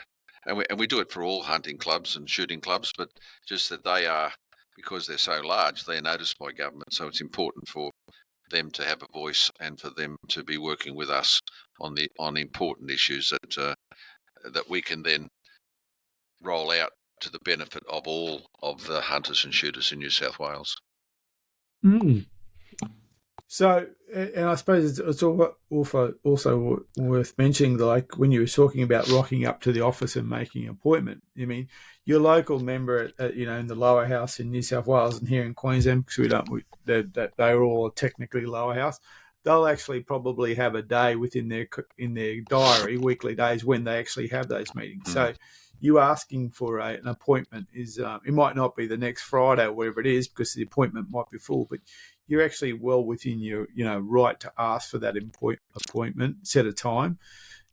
we do it for all hunting clubs and shooting clubs, but just that they are, because they're so large, they're noticed by government. So it's important for them to have a voice and for them to be working with us on important issues that we can then roll out to the benefit of all of the hunters and shooters in New South Wales. So, and I suppose it's also worth mentioning, like when you were talking about rocking up to the office and making an appointment. I mean, your local member, in the lower house in New South Wales and here in Queensland, because they're all technically lower house, they'll actually probably have a day within their diary, weekly days, when they actually have those meetings. So, you asking for an appointment is it might not be the next Friday or whatever it is, because the appointment might be full, but you're actually well within your right to ask for that appointment, set a time,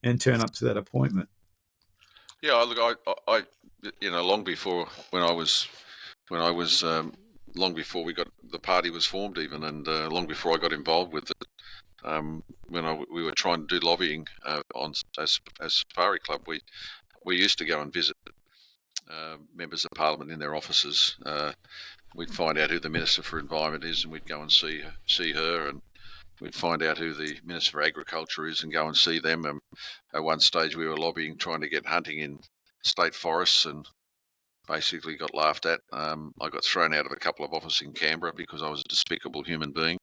and turn up to that appointment. Yeah, look, I long before long before the party was formed, even, and long before I got involved with it, when we were trying to do lobbying as Safari Club, we used to go and visit members of Parliament in their offices. We'd find out who the Minister for Environment is, and we'd go and see her, and we'd find out who the Minister for Agriculture is and go and see them. And at one stage we were lobbying, trying to get hunting in state forests, and basically got laughed at. I got thrown out of a couple of offices in Canberra because I was a despicable human being.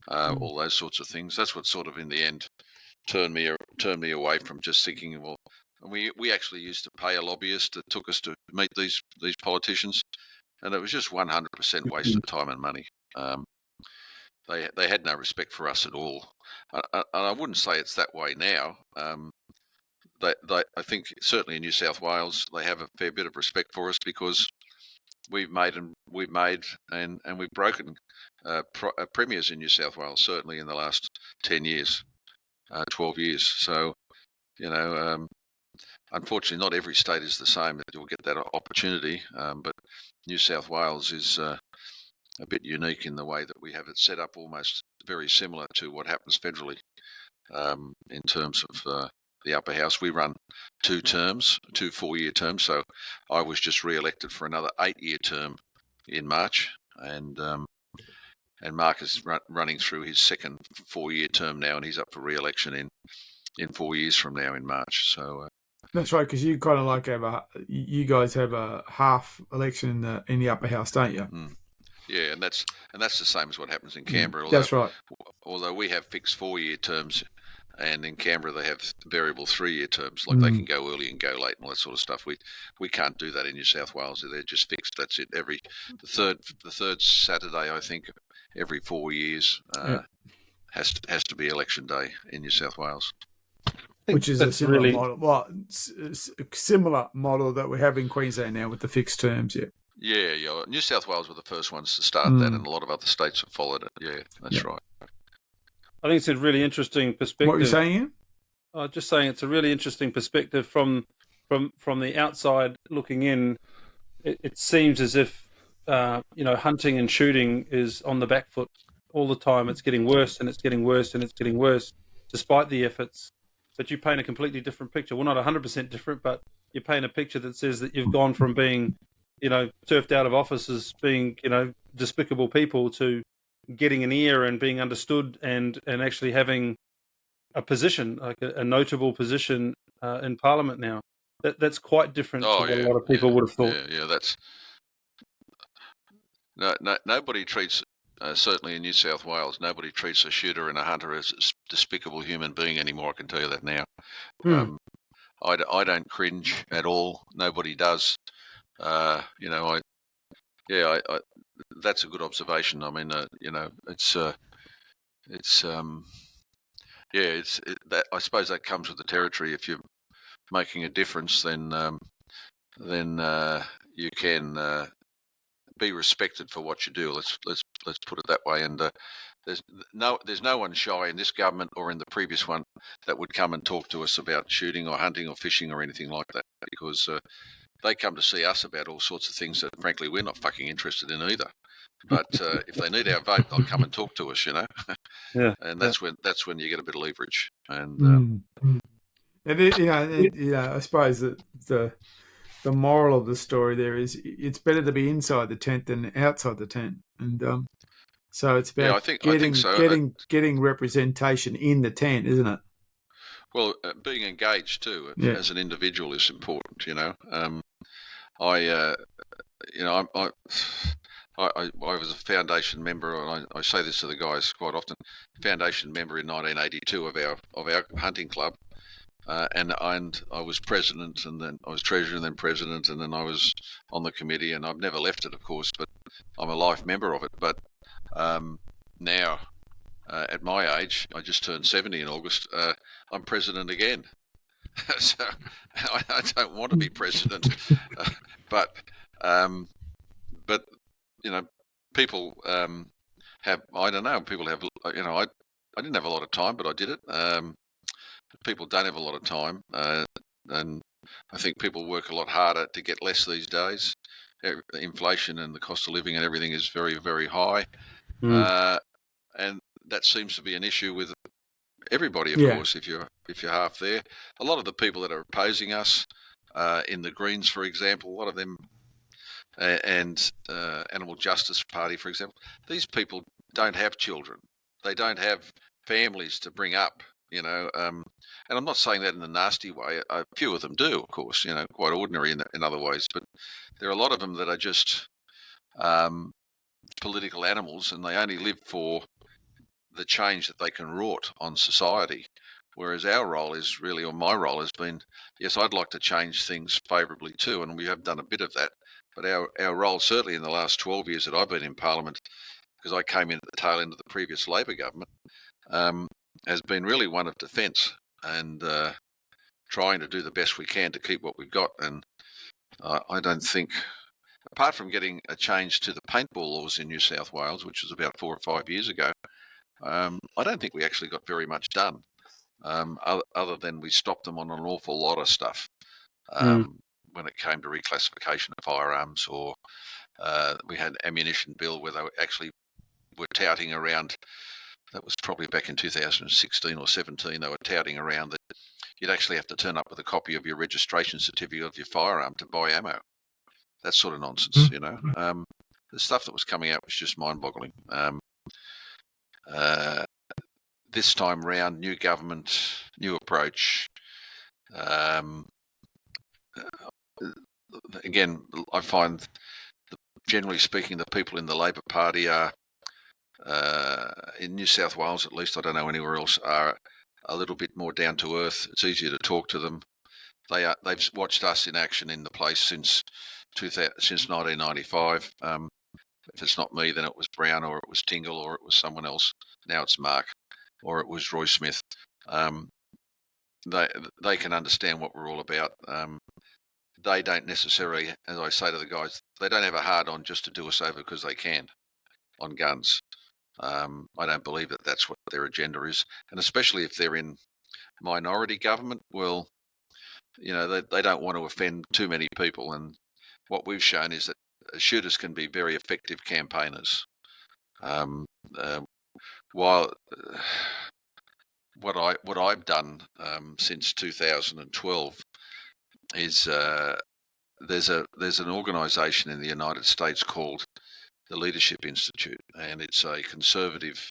All those sorts of things. That's what sort of in the end turned me away from just thinking, well, and we actually used to pay a lobbyist that took us to meet these politicians. And it was just 100% waste of time and money. They had no respect for us at all. And I wouldn't say it's that way now. I think certainly in New South Wales they have a fair bit of respect for us, because we've made and we've broken premiers in New South Wales, certainly in the last 10 years, 12 years. So, unfortunately, not every state is the same that you'll get that opportunity, but New South Wales is a bit unique in the way that we have it set up, almost very similar to what happens federally in terms of the upper house. We run 2 4-year terms, so I was just re-elected for another 8-year term in March, and and Mark is running through his second 4-year term now, and he's up for re-election in 4 years from now in March. So that's right, because you kind of like you guys have a half election in the upper house, don't you? Yeah, and that's the same as what happens in Canberra. That's right. Although we have fixed 4-year terms, and in Canberra they have variable 3-year terms. Like they can go early and go late and all that sort of stuff. We can't do that in New South Wales. They're just fixed. That's it. The third Saturday, I think, every 4 years has to be election day in New South Wales. Which is a similar model. Well, it's a similar model that we have in Queensland now with the fixed terms. Yeah. Yeah. New South Wales were the first ones to start that, and a lot of other states have followed it. Yeah, that's right. I think it's a really interesting perspective. What were you saying, Ian? Just saying it's a really interesting perspective from the outside looking in. It seems as if hunting and shooting is on the back foot all the time. It's getting worse and it's getting worse and it's getting worse, despite the efforts. But you paint a completely different picture. Well, not 100% different, but you paint a picture that says that you've gone from being, turfed out of office as being, despicable people to getting an ear and being understood and actually having a position, like a notable position in Parliament now. That's quite different to what a lot of people would have thought. Yeah, that's nobody treats. Certainly in New South Wales, nobody treats a shooter and a hunter as a despicable human being anymore. I can tell you that now. I don't cringe at all. Nobody does. That's a good observation. I mean, I suppose that comes with the territory. If you're making a difference, then you can be respected for what you do. Let's put it that way. And there's no one shy in this government or in the previous one that would come and talk to us about shooting or hunting or fishing or anything like that, because they come to see us about all sorts of things that, frankly, we're not fucking interested in either. But if they need our vote, they'll come and talk to us, Yeah. And that's when you get a bit of leverage. And I suppose that the moral of the story there is it's better to be inside the tent than outside the tent, and so it's about getting representation in the tent, isn't it? Well, being engaged too as an individual is important. I was a foundation member, and I say this to the guys quite often. Foundation member in 1982 of our hunting club. And I was president, and then I was treasurer, and then president, and then I was on the committee, and I've never left it, of course, but I'm a life member of it. But now, at my age, I just turned 70 in August, I'm president again. So I don't want to be president, but people have, I don't know, people have, I didn't have a lot of time, but I did it. People don't have a lot of time, and I think people work a lot harder to get less these days. Inflation and the cost of living and everything is very, very high, and that seems to be an issue with everybody. Of course, if you're half there, a lot of the people that are opposing us in the Greens, for example, a lot of them, and Animal Justice Party, for example, these people don't have children. They don't have families to bring up. And I'm not saying that in a nasty way. A few of them do, of course, quite ordinary in other ways. But there are a lot of them that are just political animals, and they only live for the change that they can wrought on society. Whereas our role is really, or my role has been, yes, I'd like to change things favourably too, and we have done a bit of that. But our role, certainly in the last 12 years that I've been in Parliament, because I came in at the tail end of the previous Labor government, has been really one of defence and trying to do the best we can to keep what we've got. And I don't think, apart from getting a change to the paintball laws in New South Wales, which was about 4 or 5 years ago, I don't think we actually got very much done, other than we stopped them on an awful lot of stuff when it came to reclassification of firearms, or we had an ammunition bill where they were touting around. That was probably back in 2016 or 17. They were touting around that you'd actually have to turn up with a copy of your registration certificate of your firearm to buy ammo. That sort of nonsense, The stuff that was coming out was just mind-boggling. This time round, new government, new approach. Again, I find, generally speaking, the people in the Labor Party are, in New South Wales at least, I don't know anywhere else, are a little bit more down to earth. It's easier to talk to them. They've watched us in action in the place since 1995. If it's not me, then it was Brown, or it was Tingle, or it was someone else. Now it's Mark, or it was Roy Smith. They can understand what we're all about. They don't necessarily, as I say to the guys, they don't have a hard on just to do us over because they can on guns. I don't believe that that's what their agenda is, and especially if they're in minority government, well, they don't want to offend too many people. And what we've shown is that shooters can be very effective campaigners. While what I've done since 2012 is there's an organisation in the United States called the Leadership Institute, and it's a conservative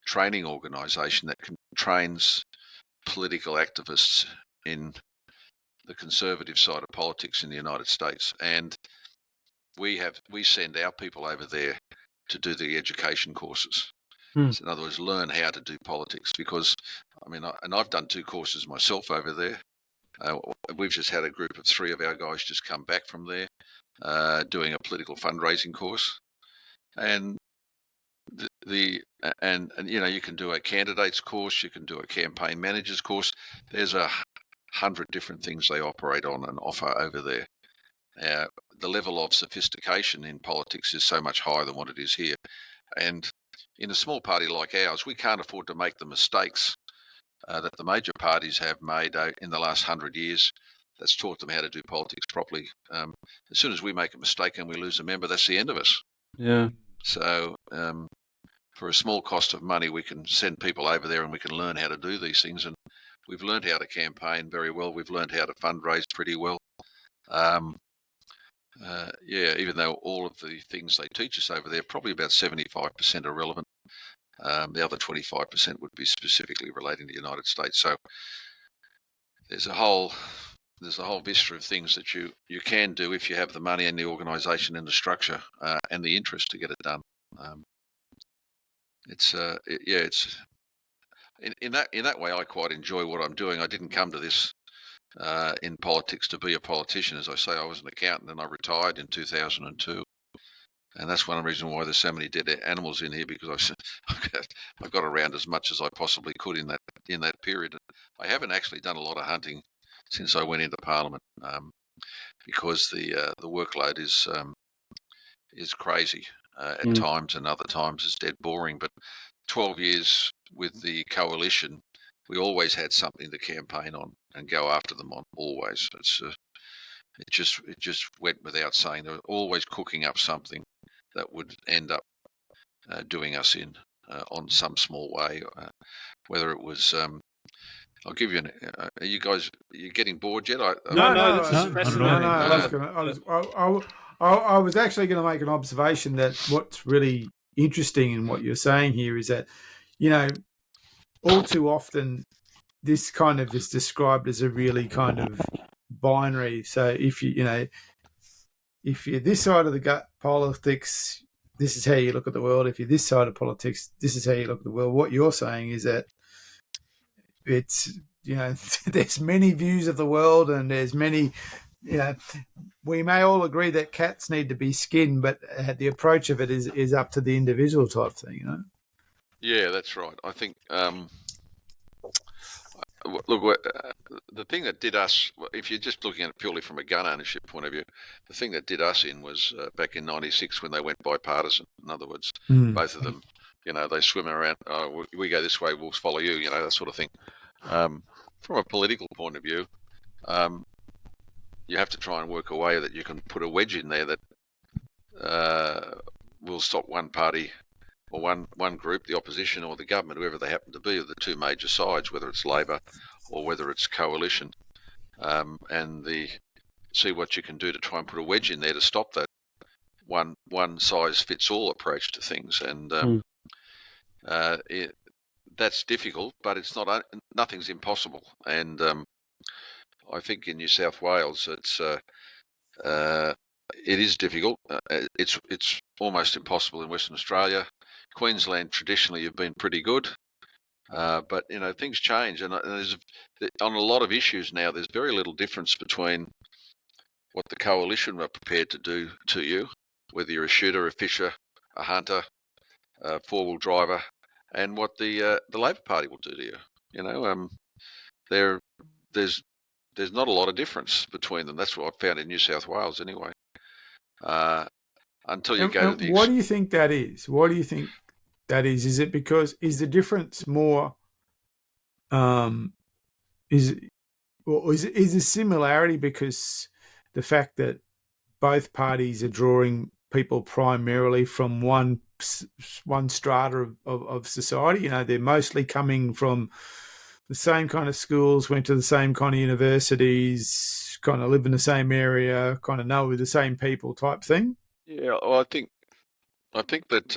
training organisation that trains political activists in the conservative side of politics in the United States. And we send our people over there to do the education courses. So in other words, learn how to do politics, because I've done 2 courses myself over there. We've just had a group of 3 of our guys just come back from there doing a political fundraising course, and you can do a candidates course, you can do a campaign managers course. There's 100 different things they operate on and offer over there. The level of sophistication in politics is so much higher than what it is here, and in a small party like ours, we can't afford to make the mistakes that the major parties have made in the last 100 years. That's taught them how to do politics properly. As soon as we make a mistake and we lose a member, that's the end of us. Yeah. So for a small cost of money, we can send people over there and we can learn how to do these things. And we've learned how to campaign very well. We've learned how to fundraise pretty well. Even though all of the things they teach us over there, probably about 75% are relevant. The other 25% would be specifically relating to the United States. So there's a whole vista of things that you can do if you have the money and the organisation and the structure and the interest to get it done. It's in that way, I quite enjoy what I'm doing. I didn't come to this in politics to be a politician. As I say, I was an accountant and I retired in 2002. And that's one of the reasons why there's so many dead animals in here, because I got around as much as I possibly could in that period. I haven't actually done a lot of hunting since I went into Parliament because the workload is crazy at times, and other times it's dead boring. But 12 years with the coalition, we always had something to campaign on and go after them on. Always, it just went without saying. They were always cooking up something that would end up doing us in on some small way. Whether it was, I'll give you are you guys? Are you getting bored yet? No, this is fascinating. I was actually going to make an observation that what's really interesting in what you're saying here is that, all too often this kind of is described as a really kind of binary. So if if you're this side of the gut politics, this is how you look at the world. If you're this side of politics, this is how you look at the world. What you're saying is that it's, there's many views of the world, and there's many, we may all agree that cats need to be skinned, but the approach of it is up to the individual type thing, Yeah, that's right. I think, look, the thing that did us, if you're just looking at it purely from a gun ownership point of view, the thing that did us in was back in '96 when they went bipartisan. In other words, both of them, they swim around. Oh, we go this way, we'll follow you. That sort of thing. From a political point of view, you have to try and work a way that you can put a wedge in there that will stop one party or one group, the opposition or the government, whoever they happen to be, or the 2 major sides, whether it's Labor or whether it's coalition, and see what you can do to try and put a wedge in there to stop that one size fits all approach to things. And That's difficult, but it's not. Nothing's impossible. And I think in New South Wales, it is difficult. It's almost impossible in Western Australia. Queensland traditionally have been pretty good, but things change, and there's on a lot of issues now. There's very little difference between what the coalition are prepared to do to you, whether you're a shooter, a fisher, a hunter, a four-wheel driver, and what the Labor Party will do to you. There's not a lot of difference between them. That's what I found in New South Wales, anyway. Until you go to the. What do you think that is? What do you think that is? Is it because is the difference more? Is the similarity because the fact that both parties are drawing people primarily from one strata of society? They're mostly coming from the same kind of schools, went to the same kind of universities, kind of live in the same area, kind of know the same people type thing. Yeah, well, I think that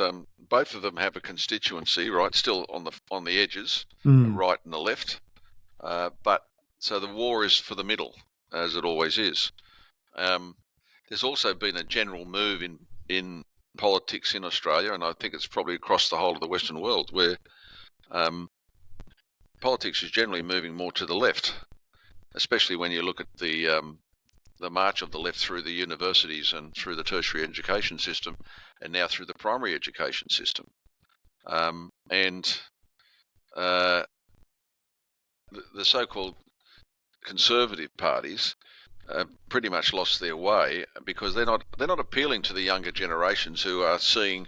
both of them have a constituency, right? Still on the edges, the right and the left. But so the war is for the middle, as it always is. There's also been a general move in politics in Australia, and I think it's probably across the whole of the Western world, where politics is generally moving more to the left, especially when you look at the march of the left through the universities and through the tertiary education system, and now through the primary education system. The so-called conservative parties pretty much lost their way because they're not appealing to the younger generations who are seeing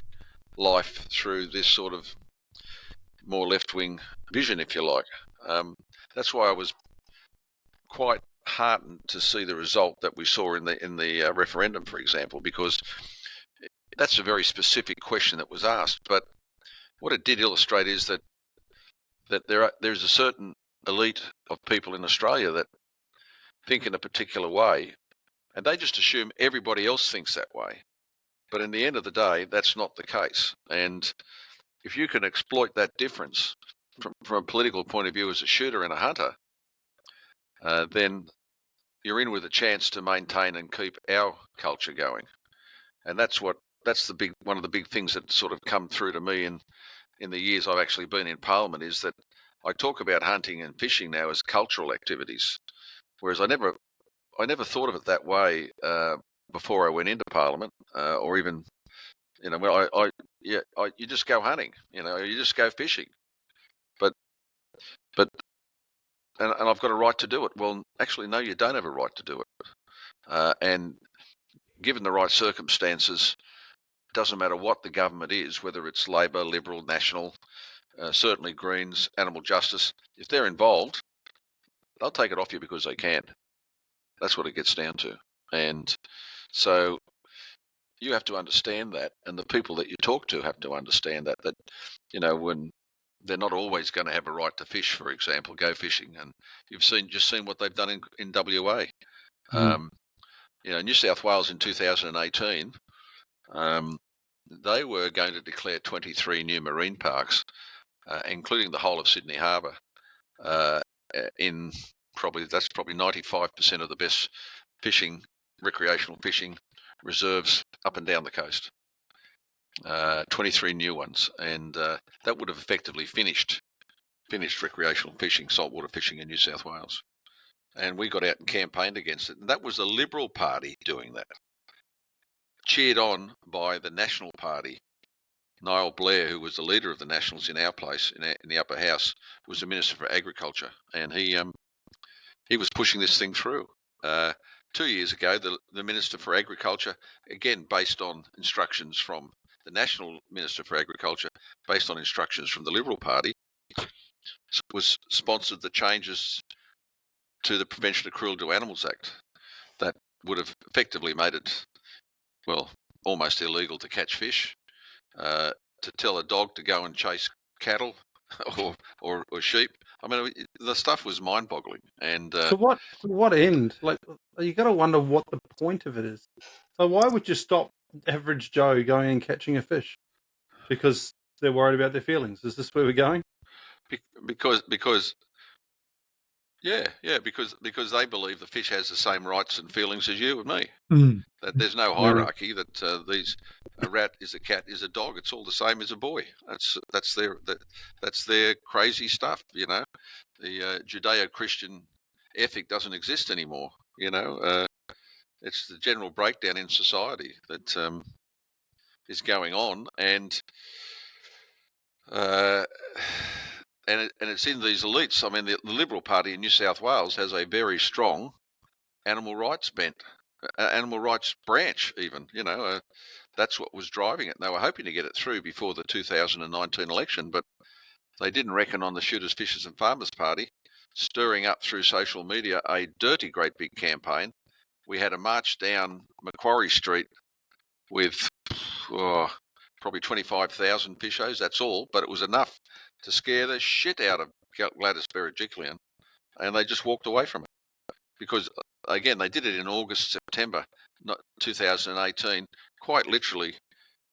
life through this sort of more left-wing vision, if you like. That's why I was quite heartened to see the result that we saw in the referendum, for example, because that's a very specific question that was asked. But what it did illustrate is that there's a certain elite of people in Australia that think in a particular way, and they just assume everybody else thinks that way. But in the end of the day, that's not the case. And if you can exploit that difference from a political point of view as a shooter and a hunter, then you're in with a chance to maintain and keep our culture going. And that's one of the big things that sort of come through to me in the years I've actually been in Parliament, is that I talk about hunting and fishing now as cultural activities, whereas I never thought of it that way before I went into Parliament, or even, you just go hunting, you just go fishing, but I've got a right to do it. Well, actually, no, you don't have a right to do it. And given the right circumstances, it doesn't matter what the government is, whether it's Labor, Liberal, National, certainly Greens, Animal Justice, if they're involved, they'll take it off you because they can. That's what it gets down to. And so you have to understand that, and the people that you talk to have to understand that when they're not always going to have a right to fish, for example, go fishing. And you've just seen what they've done in WA. New South Wales in 2018, they were going to declare 23 new marine parks, including the whole of Sydney Harbour, that's probably 95% of the best recreational fishing reserves up and down the coast. 23 new ones, and that would have effectively finished recreational fishing, saltwater fishing in New South Wales. And we got out and campaigned against it, and that was the Liberal Party doing that, cheered on by the National Party. Niall Blair, who was the leader of the Nationals in our place, in the upper house, was the Minister for Agriculture, and he was pushing this thing through. 2 years ago, the Minister for Agriculture, again based on instructions from the National Minister for Agriculture, based on instructions from the Liberal Party, was sponsored the changes to the Prevention of Cruelty to Animals Act that would have effectively made it, well, almost illegal to catch fish, to tell a dog to go and chase cattle or sheep. I mean, the stuff was mind-boggling. And to what end? Like, you got to wonder what the point of it is. So why would you stop average Joe going and catching a fish? Because they're worried about their feelings. Is this where we're going? Because they believe the fish has the same rights and feelings as you and me. That there's no hierarchy. That a rat is a cat is a dog. It's all the same as a boy. That's their crazy stuff. The Judeo-Christian ethic doesn't exist anymore. It's the general breakdown in society that is going on, and it's in these elites. I mean, the Liberal Party in New South Wales has a very strong animal rights bent, animal rights branch even. That's what was driving it. They were hoping to get it through before the 2019 election, but they didn't reckon on the Shooters, Fishers and Farmers Party stirring up through social media a dirty great big campaign. We had a march down Macquarie Street with probably 25,000 fishers, that's all, but it was enough to scare the shit out of Gladys Berejiklian, and they just walked away from it. Because, again, they did it in August, September 2018, quite literally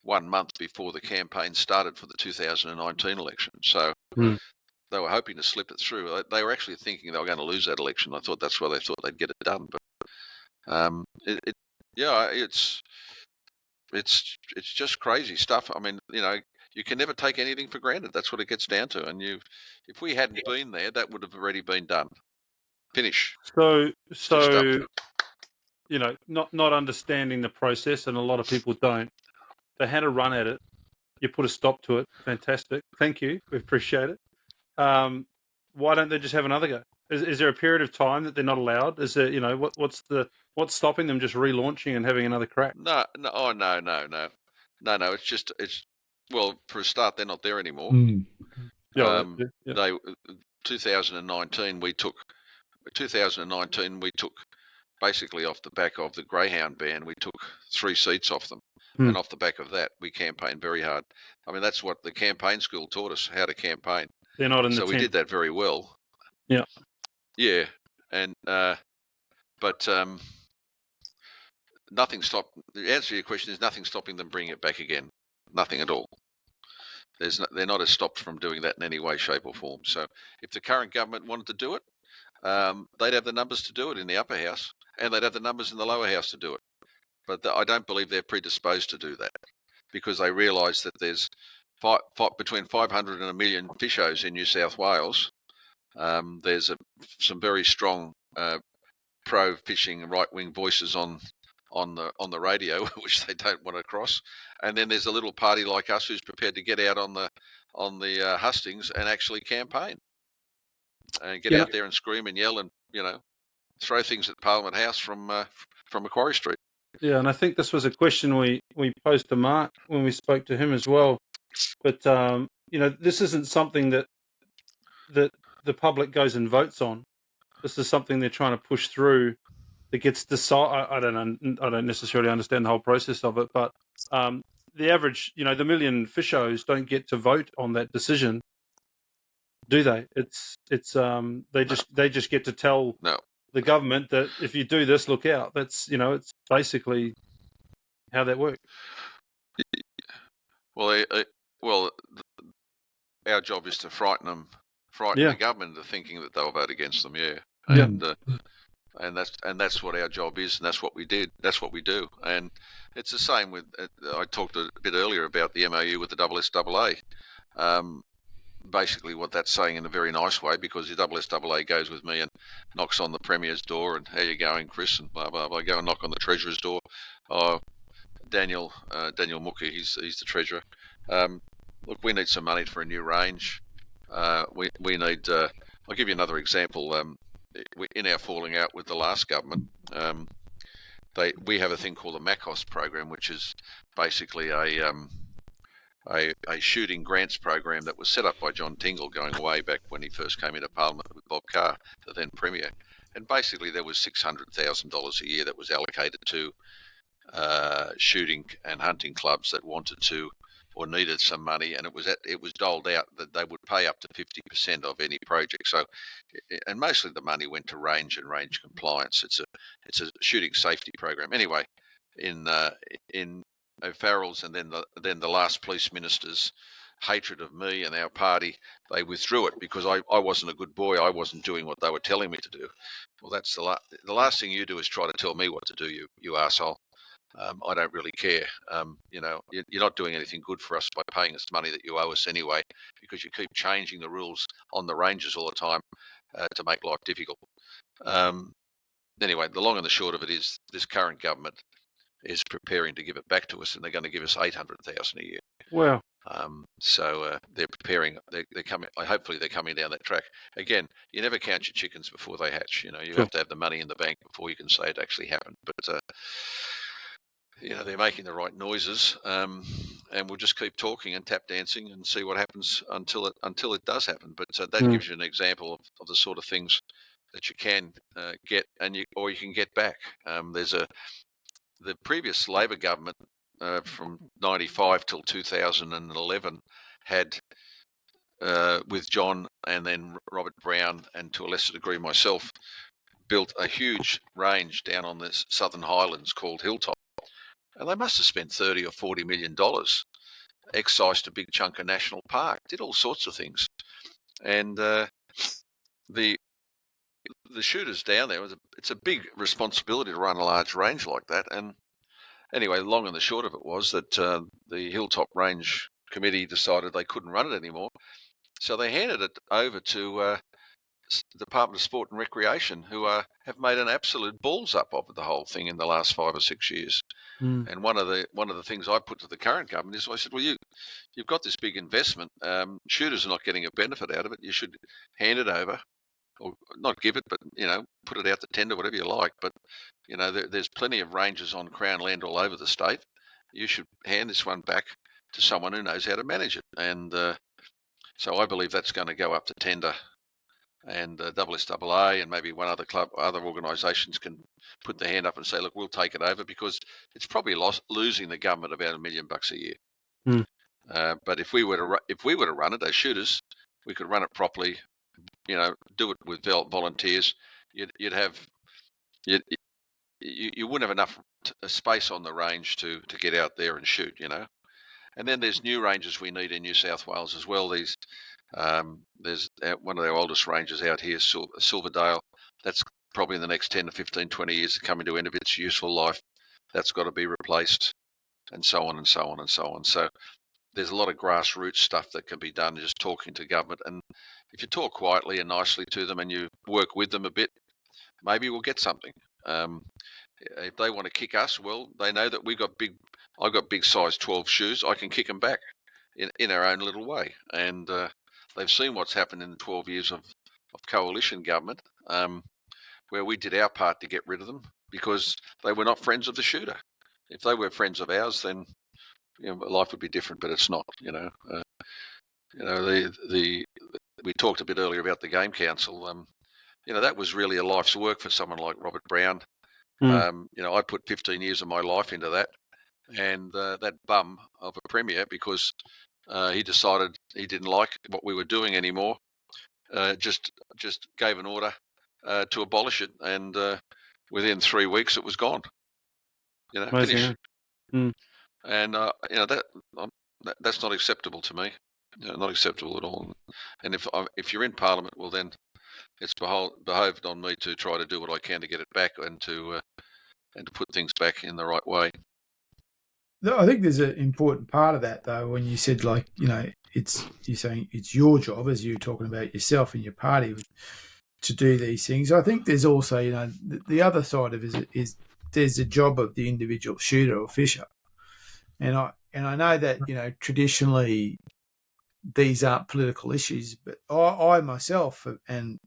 1 month before the campaign started for the 2019 election. So they were hoping to slip it through. They were actually thinking they were going to lose that election. I thought that's why they thought they'd get it done. But it's just crazy stuff. I mean, you can never take anything for granted. That's what it gets down to. And if we hadn't been there, that would have already been done. Finish. So not understanding the process, and a lot of people don't. They had a run at it. You put a stop to it. Fantastic. Thank you. We appreciate it. Why don't they just have another go? Is there a period of time that they're not allowed? Is there, what's stopping them just relaunching and having another crack? No. Well, for a start, they're not there anymore. 2019 we took basically off the back of the Greyhound ban. We took 3 seats off them, and off the back of that, we campaigned very hard. I mean, that's what the campaign school taught us, how to campaign. They're not in the so we did that very well. Yeah, and but nothing stopped. The answer to your question is nothing stopping them bringing it back again. Nothing at all. They're not stopped from doing that in any way, shape, or form. So if the current government wanted to do it, they'd have the numbers to do it in the upper house, and they'd have the numbers in the lower house to do it. But I don't believe they're predisposed to do that, because they realise that there's between 500 and 1 million fishers in New South Wales. There's some very strong pro-fishing right-wing voices on the radio, which they don't want to cross. And then there's a little party like us who's prepared to get out on the hustings and actually campaign and get out there and scream and yell and throw things at Parliament House from Macquarie Street. Yeah, and I think this was a question we posed to Mark when we spoke to him as well. But this isn't something that the public goes and votes on. This is something they're trying to push through. That gets decided. I don't necessarily understand the whole process of it, but the average, the 1 million fishers don't get to vote on that decision, do they? They just get to tell the government that if you do this, look out. That's it's basically how that works. Well, our job is to frighten the government into thinking that they'll vote against them. And that's what our job is, and that's what we did. That's what we do. And it's the same with. I talked a bit earlier about the MOU with the SSAA. Basically, what that's saying in a very nice way, because the SSAA goes with me and knocks on the Premier's door, and how you going, Chris, and blah blah blah. Go and knock on the Treasurer's door. Daniel Mooker, he's the Treasurer. Look, we need some money for a new range. We need. I'll give you another example. In our falling out with the last government, we have a thing called the MACOS program, which is basically a shooting grants program that was set up by John Tingle going way back when he first came into Parliament with Bob Carr, the then Premier. And basically there was $600,000 a year that was allocated to shooting and hunting clubs that wanted to or needed some money, and it was doled out that they would pay up to 50% of any project. So, and mostly the money went to range and range compliance. It's a shooting safety program. Anyway, in O'Farrell's and then the last police minister's hatred of me and our party, they withdrew it because I wasn't a good boy. I wasn't doing what they were telling me to do. Well, that's the last thing you do is try to tell me what to do, you arsehole. I don't really care. You're not doing anything good for us by paying us money that you owe us anyway, because you keep changing the rules on the ranges all the time to make life difficult. Anyway, the long and the short of it is this current government is preparing to give it back to us, and they're going to give us $800,000 a year. Wow. So they're preparing. They're coming. Hopefully, they're coming down that track. Again, you never count your chickens before they hatch. You have to have the money in the bank before you can say it actually happened. But they're making the right noises, and we'll just keep talking and tap dancing and see what happens until it does happen. But that gives you an example of the sort of things that you can get, or you can get back. The previous Labor government from 95 till 2011 had, with John and then Robert Brown, and to a lesser degree myself, built a huge range down on the Southern Highlands called Hilltop. And they must have spent $30 or $40 million, excised a big chunk of national park, did all sorts of things. And the shooters down there, it's a big responsibility to run a large range like that. And anyway, the long and the short of it was that the Hilltop Range Committee decided they couldn't run it anymore. So they handed it over to the Department of Sport and Recreation, who have made an absolute balls up of the whole thing in the last 5 or 6 years. And one of the things I put to the current government is, I said, well, you've got this big investment. Shooters are not getting a benefit out of it. You should hand it over, or not give it, but put it out to tender, whatever you like. But there's plenty of ranges on Crown land all over the state. You should hand this one back to someone who knows how to manage it. And so I believe that's going to go up to tender. And SSAA and maybe one other club, other organisations can put their hand up and say, look, we'll take it over, because it's probably losing the government about $1 million a year. But if we were to run it as shooters, we could run it properly. Do it with volunteers. You wouldn't have enough space on the range to get out there and shoot. And then there's new ranges we need in New South Wales as well. There's one of our oldest ranges out here, Silverdale. That's probably in the next 10 to 15, 20 years coming to the end of its useful life. That's got to be replaced, and so on and so on and so on. So there's a lot of grassroots stuff that can be done just talking to government. And if you talk quietly and nicely to them and you work with them a bit, maybe we'll get something. If they want to kick us, well, they know that I've got big size 12 shoes. I can kick them back in our own little way. And they've seen what's happened in the 12 years of coalition government, where we did our part to get rid of them because they were not friends of the shooter. If they were friends of ours, then life would be different, but it's not. We talked a bit earlier about the Game Council. That was really a life's work for someone like Robert Brown. I put 15 years of my life into that, and that bum of a premier, because he decided he didn't like what we were doing anymore, just gave an order to abolish it, and within 3 weeks it was gone. Finished. And that's not acceptable to me. Not acceptable at all. And if you're in Parliament, well then it's behoved on me to try to do what I can to get it back and to put things back in the right way. I think there's an important part of that, though, when you said, you're saying it's your job, as you're talking about yourself and your party, to do these things. I think there's also, the other side of it is there's a job of the individual shooter or fisher. And I know that, traditionally these aren't political issues, but I myself and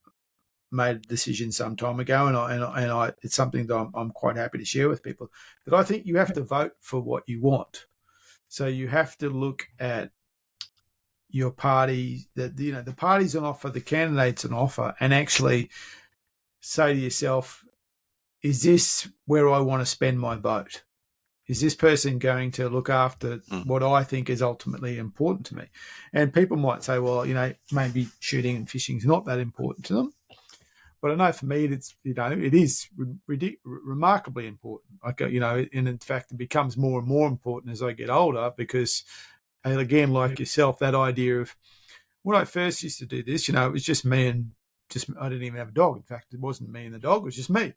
made a decision some time ago, and it's something that I'm quite happy to share with people, that I think you have to vote for what you want. So you have to look at your party, the party's on offer, the candidate's on offer, and actually say to yourself, is this where I want to spend my vote? Is this person going to look after what I think is ultimately important to me? And people might say, well, maybe shooting and fishing is not that important to them. But I know for me, it is remarkably important. And in fact, it becomes more and more important as I get older, because And again, like yourself, that idea of when I first used to do this, it was just me and I didn't even have a dog. In fact, it wasn't me and the dog; it was just me,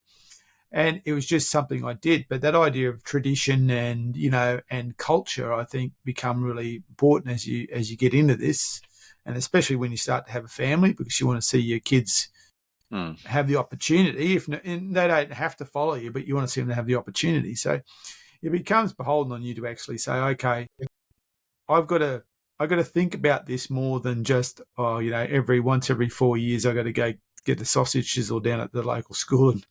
and it was just something I did. But that idea of tradition and and culture, I think, become really important as you get into this, and especially when you start to have a family, because you want to see your kids have the opportunity. And they don't have to follow you, but you want to see them to have the opportunity. So it becomes beholden on you to actually say, okay, I've got to think about this more than just, every 4 years I've got to go get the sausage sizzle down at the local school and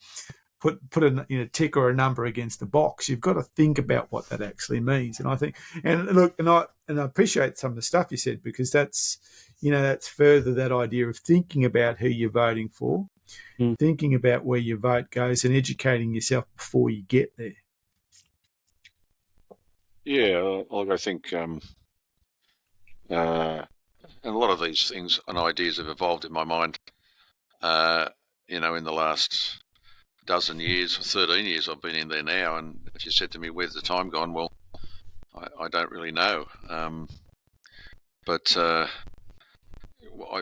put a tick or a number against the box. You've got to think about what that actually means. And I think, and look, and I appreciate some of the stuff you said, because that's further that idea of thinking about who you're voting for, thinking about where your vote goes, and educating yourself before you get there. Yeah, I think, and a lot of these things and ideas have evolved in my mind, in the last dozen years, 13 years I've been in there now. And if you said to me, where's the time gone? Well, I don't really know. But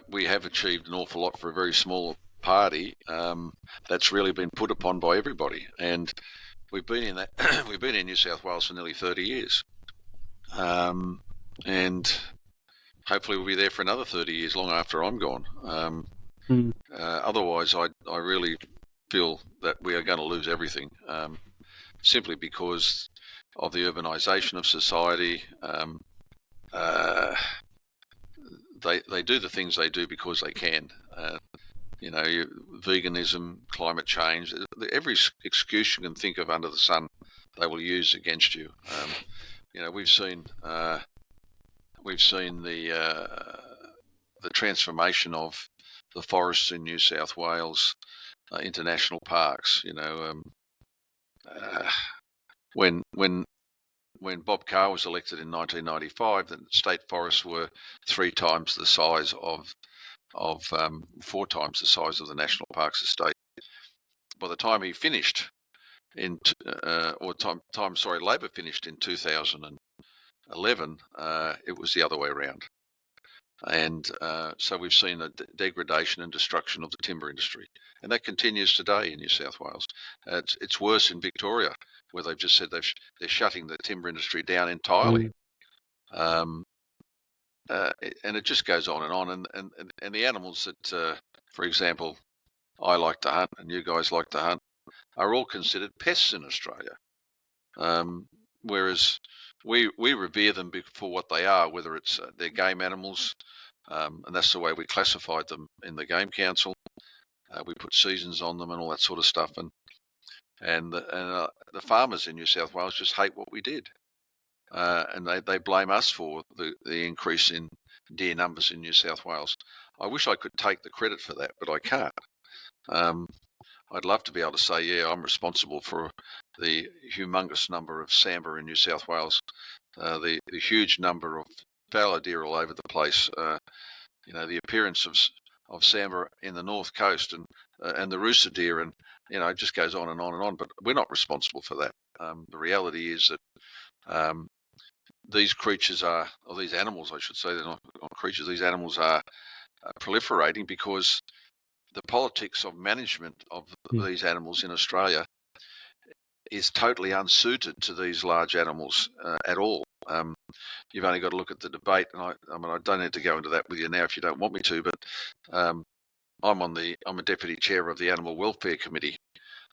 we have achieved an awful lot for a very small party. That's really been put upon by everybody. And we've been in that. We've been in New South Wales for nearly 30 years. And hopefully we'll be there for another 30 years, long after I'm gone. Otherwise, I really feel that we are going to lose everything, simply because of the urbanisation of society. They do the things they do because they can. Veganism, climate change, every excuse you can think of under the sun, they will use against you. We've seen the transformation of the forests in New South Wales into national parks. When Bob Carr was elected in 1995, the state forests were 3 times the size of 4 times the size of the national parks estate. By the time he finished Labor finished in 2011, it was the other way around. And so we've seen a degradation and destruction of the timber industry, and that continues today in New South Wales. It's worse in Victoria, where they've just said they're shutting the timber industry down entirely. And it just goes on and on. And the animals that, for example, I like to hunt and you guys like to hunt, are all considered pests in Australia. Whereas we revere them for what they are, whether it's they're game animals, and that's the way we classified them in the Game Council. We put seasons on them and all that sort of stuff, and the farmers in New South Wales just hate what we did, and they blame us for the increase in deer numbers in New South Wales. I wish I could take the credit for that, but I can't. I'd love to be able to say, yeah, I'm responsible for the humongous number of sambar in New South Wales, the huge number of fallow deer all over the place, the appearance of sambar in the north coast, and the rooster deer, and it just goes on and on and on. But we're not responsible for that. The reality is that these creatures are, or these animals, I should say, they're not creatures. These animals are proliferating because the politics of management of these animals in Australia is totally unsuited to these large animals at all. You've only got to look at the debate, and I don't need to go into that with you now if you don't want me to, but I'm a deputy chair of the Animal Welfare Committee,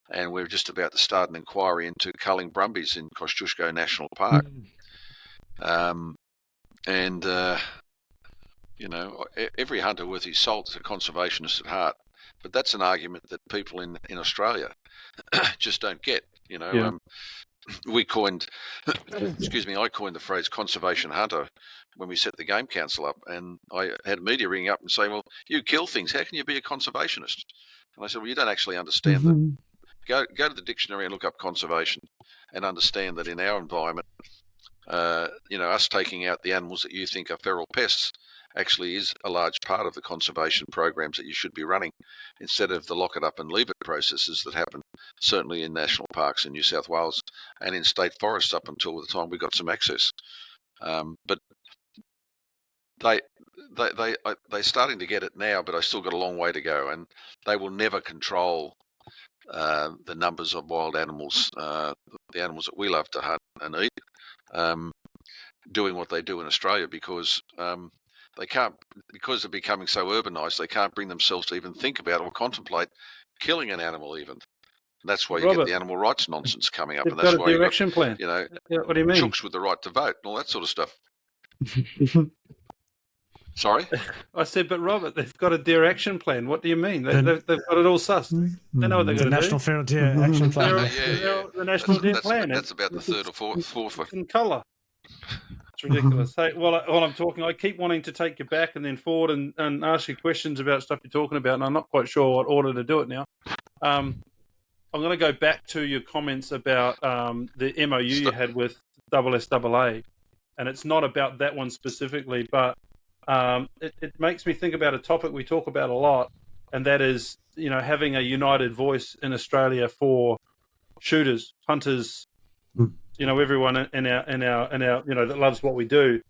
and we're just about to start an inquiry into culling brumbies in Kosciuszko National Park. Every hunter worth his salt is a conservationist at heart, but that's an argument that people in Australia just don't get. I coined the phrase conservation hunter when we set the Game Council up, and I had media ring up and say, well, you kill things, how can you be a conservationist? And I said, well, you don't actually understand that. Go to the dictionary and look up conservation and understand that in our environment, us taking out the animals that you think are feral pests actually is a large part of the conservation programs that you should be running, instead of the lock it up and leave it processes that happen certainly in national parks in New South Wales and in state forests up until the time we got some access. But they're starting to get it now, but I still got a long way to go, and they will never control the numbers of wild animals, the animals that we love to hunt and eat, doing what they do in Australia, because they can't, because they're becoming so urbanised, they can't bring themselves to even think about or contemplate killing an animal even. And that's why you get the animal rights nonsense coming up, and that's why direction plan. You know, what do you mean? chooks with the right to vote and all that sort of stuff. Sorry? I said, but Robert, they've got a direction plan. What do you mean? They've got it all sussed. They know what they're going to do. The National Feral Deer Action Plan. The National Deer Plan. That's about the third or fourth. In colour. It's ridiculous. Hey, while I'm talking, I keep wanting to take you back and then forward and ask you questions about stuff you're talking about, and I'm not quite sure what order to do it now. I'm going to go back to your comments about the MOU you had with SSAA, and it's not about that one specifically, but it makes me think about a topic we talk about a lot, and that is, having a united voice in Australia for shooters, hunters, everyone in our that loves what we do.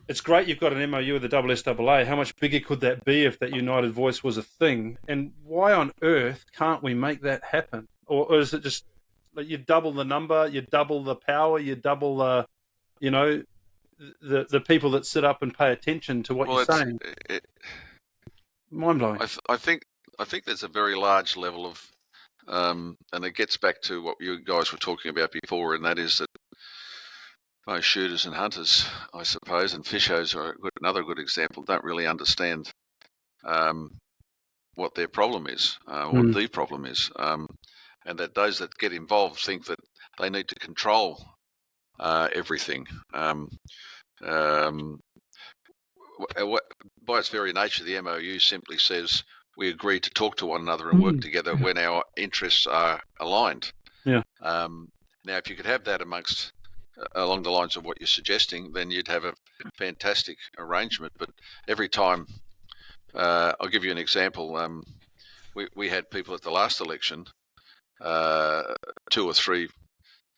It's great you've got an MOU with the SSAA. How much bigger could that be if that united voice was a thing? And why on earth can't we make that happen? Or is it just like you double the number, you double the power, you double the, the people that sit up and pay attention to what you're saying? Mind blowing. I think there's a very large level of, and it gets back to what you guys were talking about before, and that is that most shooters and hunters, I suppose, and fishers are another good example, don't really understand what their problem is, what the problem is, and that those that get involved think that they need to control everything. By its very nature, the MOU simply says we agree to talk to one another and work together when our interests are aligned. Yeah. Now, if you could have that along the lines of what you're suggesting, then you'd have a fantastic arrangement. But every time, I'll give you an example. We had people at the last election, 2 or 3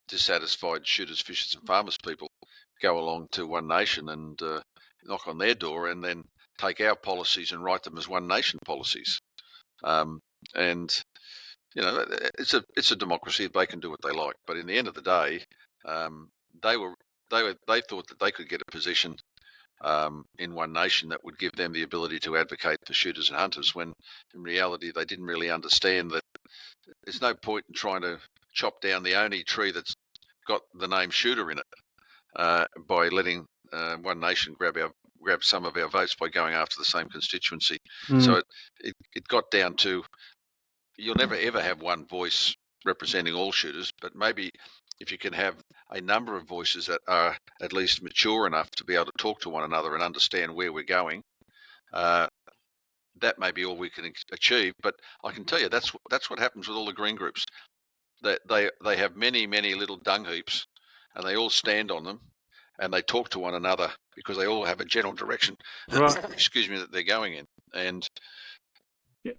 dissatisfied shooters, fishers and farmers people go along to One Nation and knock on their door and then take our policies and write them as One Nation policies. And it's a democracy. They can do what they like. But in the end of the day, they thought that they could get a position in One Nation that would give them the ability to advocate for shooters and hunters, when in reality they didn't really understand that there's no point in trying to chop down the only tree that's got the name shooter in it by letting One Nation grab some of our votes by going after the same constituency. So it got down to, you'll never ever have one voice representing all shooters, but maybe if you can have a number of voices that are at least mature enough to be able to talk to one another and understand where we're going, that may be all we can achieve. But I can tell you that's what happens with all the green groups. They have many little dung heaps, and they all stand on them, and they talk to one another because they all have a general direction. Right. Excuse me, that they're going in. And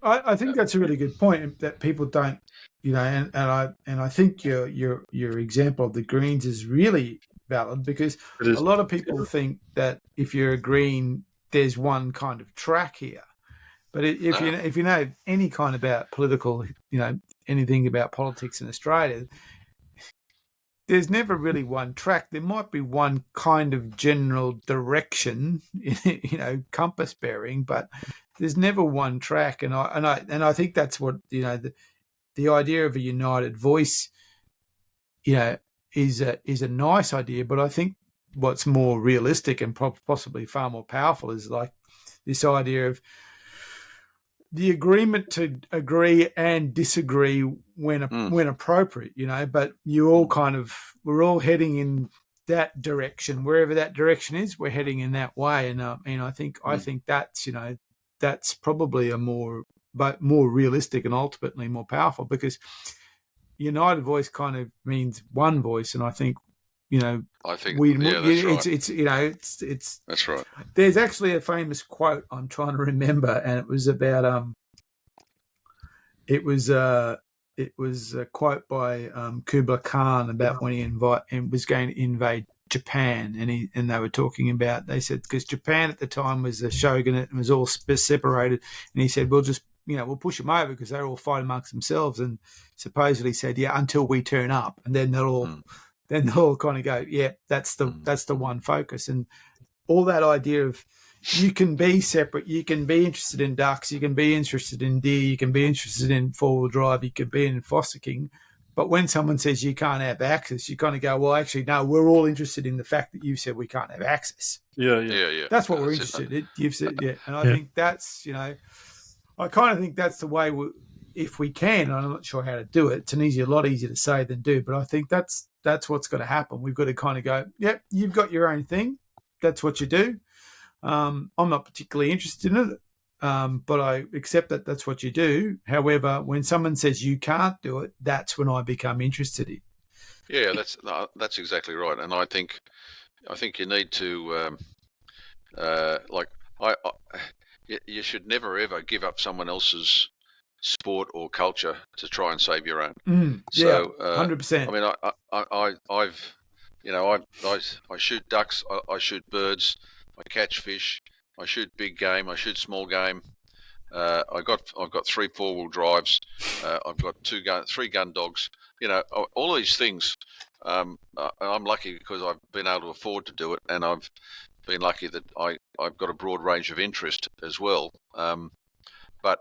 I think that's a really good point, that people don't, and I think your example of the Greens is really valid, because a lot of people think that if you're a Green, there's one kind of track here. But if you know any kind about political, anything about politics in Australia, there's never really one track. There might be one kind of general direction, compass bearing, but there's never one track. And I think that's what the idea of a united voice, is a nice idea. But I think what's more realistic and possibly far more powerful is like this idea of the agreement to agree and disagree when appropriate, but we're all heading in that direction. Wherever that direction is, we're heading in that way. And I think that's, that's probably a more realistic and ultimately more powerful, because united voice kind of means one voice. And I think, I think that's right. That's right. There's actually a famous quote I'm trying to remember, and it was about it was a quote by Kublai Khan about when he was going to invade Japan, and they were talking about, they said, because Japan at the time was the shogunate and was all separated, and he said, we'll push them over because they're all fighting amongst themselves, and supposedly said, yeah, until we turn up, and then they'll all kind of go, yeah, that's the one focus. And all that idea of you can be separate, you can be interested in ducks, you can be interested in deer, you can be interested in four-wheel drive, you can be in fossicking. But when someone says you can't have access, you kind of go, well, actually, no, we're all interested in the fact that you said we can't have access. Yeah. That's what we're interested in. You've said, yeah. And I think that's, I kind of think that's the way if we can, I'm not sure how to do it. It's a lot easier to say than do, but I think that's what's got to happen. We've got to kind of go, yep, you've got your own thing. That's what you do. I'm not particularly interested in it, but I accept that that's what you do. However, when someone says you can't do it, that's when I become interested in. Yeah, that's exactly right. And I think you need to you should never ever give up someone else's sport or culture to try and save your own. So, 100%. I mean, I shoot ducks, I shoot birds, I catch fish, I shoot big game, I shoot small game. I've got 3 4-wheel drives. I've got 3 gun dogs. All these things. I'm lucky because I've been able to afford to do it, and I've been lucky that I've got a broad range of interest as well. But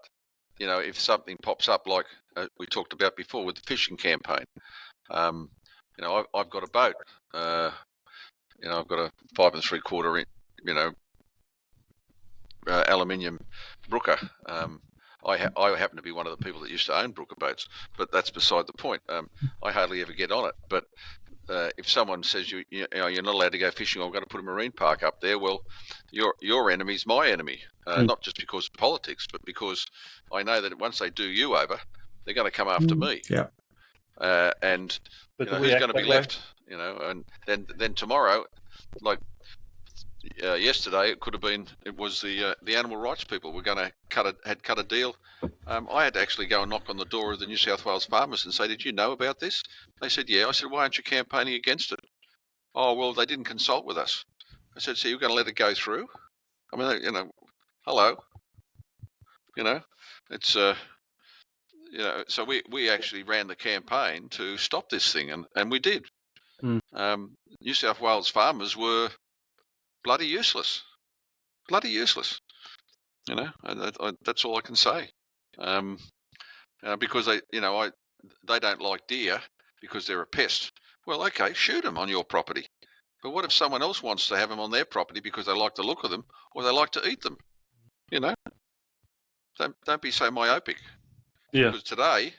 if something pops up like we talked about before with the fishing campaign, I've got a boat. I've got a 5 3/4 inch, aluminium brooker. I happen to be one of the people that used to own brooker boats, but that's beside the point. I hardly ever get on it. But if someone says you're not allowed to go fishing, I've got to put a marine park up there. Well, your enemy's my enemy, not just because of politics, but because I know that once they do you over, they're going to come after me. Yeah. And who's going to be left? And then tomorrow, like yesterday, it was the animal rights people were going to cut a deal. I had to actually go and knock on the door of the New South Wales farmers and say, did you know about this? They said, yeah. I said, why aren't you campaigning against it? Oh, well, they didn't consult with us. I said, so you're going to let it go through? I mean, hello. It's so we actually ran the campaign to stop this thing, and we did. New South Wales farmers were bloody useless. And that's all I can say. Because they don't like deer because they're a pest. Well, okay, shoot them on your property. But what if someone else wants to have them on their property because they like the look of them or they like to eat them? Don't be so myopic. Yeah. Because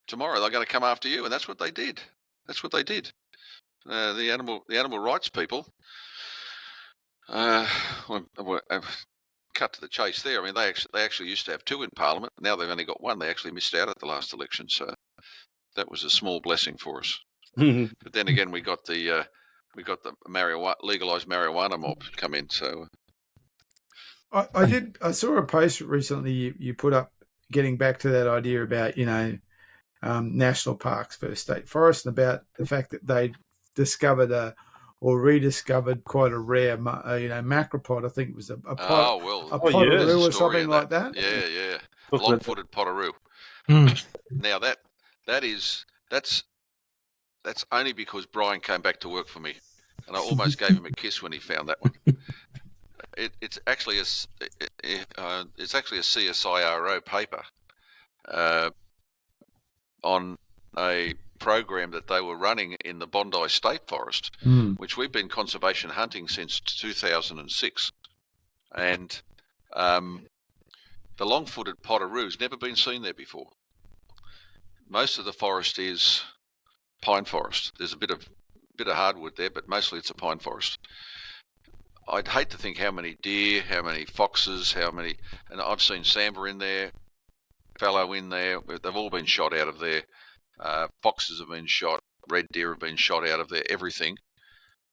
tomorrow they're going to come after you, and that's what they did. The animal rights people. Cut to the chase there. I mean, they actually used to have 2 in Parliament. Now they've only got 1. They actually missed out at the last election, so that was a small blessing for us. But then again, we got the legalized marijuana mob come in. So I saw a post recently you put up, getting back to that idea about national parks versus state forests, and about the fact that they discovered rediscovered quite a rare, macropod. I think it was a potteroo or something like that. Yeah. Long-footed potteroo. Now that's only because Brian came back to work for me, and I almost gave him a kiss when he found that one. It's actually a CSIRO paper on a program that they were running in the Bondi State Forest, which we've been conservation hunting since 2006, and the long-footed potteroo's never been seen there before. Most of the forest is pine forest. There's a bit of hardwood there, but mostly it's a pine forest. I'd hate to think how many deer, how many foxes, and I've seen sambar in there, fallow in there. They've all been shot out of there. Foxes have been shot, red deer have been shot out of there, everything.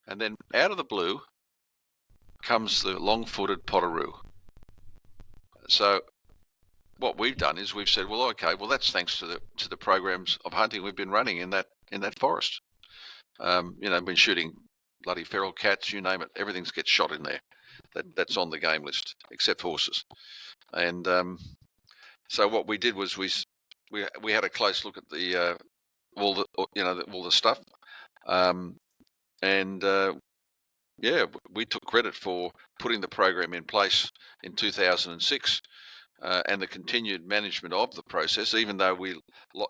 And then out of the blue comes the long-footed potteroo. So what we've done is we've said, well, okay, that's thanks to the programs of hunting we've been running in that forest. Been shooting bloody feral cats, you name it, everything gets shot in there. That's on the game list, except horses. And so what we did was we had a close look at the all the stuff, and we took credit for putting the program in place in 2006. And the continued management of the process, even though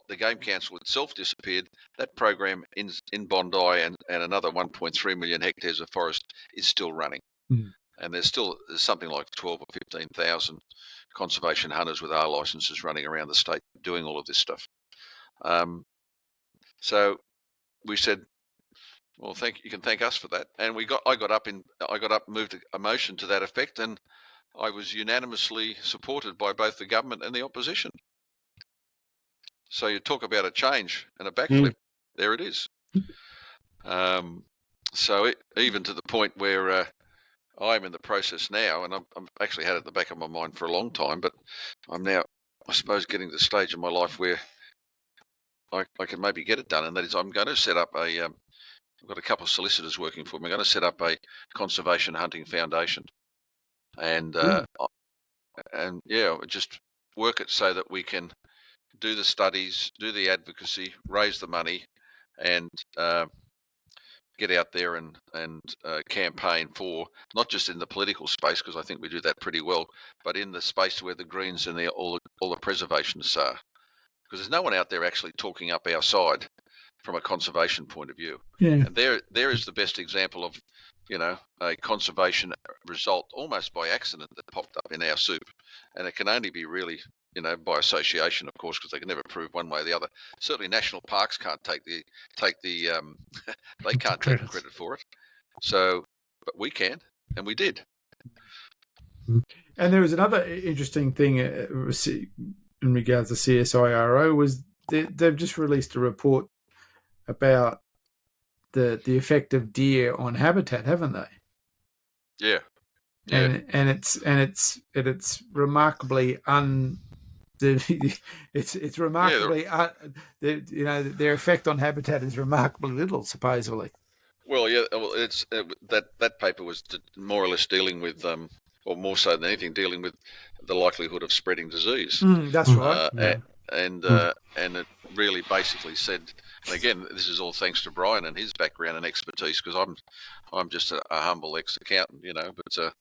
the Game Council itself disappeared, that program in Bondi and another 1.3 million hectares of forest is still running. Mm. And there's something like 12 or 15,000 conservation hunters with R licenses running around the state doing all of this stuff. So we said, well, you can thank us for that. And I got up, moved a motion to that effect, and I was unanimously supported by both the government and the opposition. So you talk about a change and a backflip. There it is. Even to the point where I'm in the process now, and I've actually had it at the back of my mind for a long time, but I'm now, I suppose, getting to the stage of my life where I can maybe get it done, and that is I'm going to set up I've got a couple of solicitors working for me. I'm going to set up a conservation hunting foundation. And just work it so that we can do the studies, do the advocacy, raise the money, and get out there and campaign for, not just in the political space, because I think we do that pretty well, but in the space where the Greens and all the preservationists are, because there's no one out there actually talking up our side from a conservation point of view. Yeah. And there is the best example of, a conservation result almost by accident that popped up in our soup. And it can only be really, by association, of course, because they can never prove one way or the other. Certainly national parks can't take the they can't take the credit for it. So, but we can, and we did. And there was another interesting thing in regards to CSIRO was they've just released a report about the effect of deer on habitat, haven't they? Yeah. And it's remarkably it's remarkably their effect on habitat is remarkably little, supposedly. Well, it's that paper was more or less dealing with or more so than anything, dealing with the likelihood of spreading disease. That's right. And it really basically said, and again, this is all thanks to Brian and his background and expertise, because I'm just a humble ex-accountant, but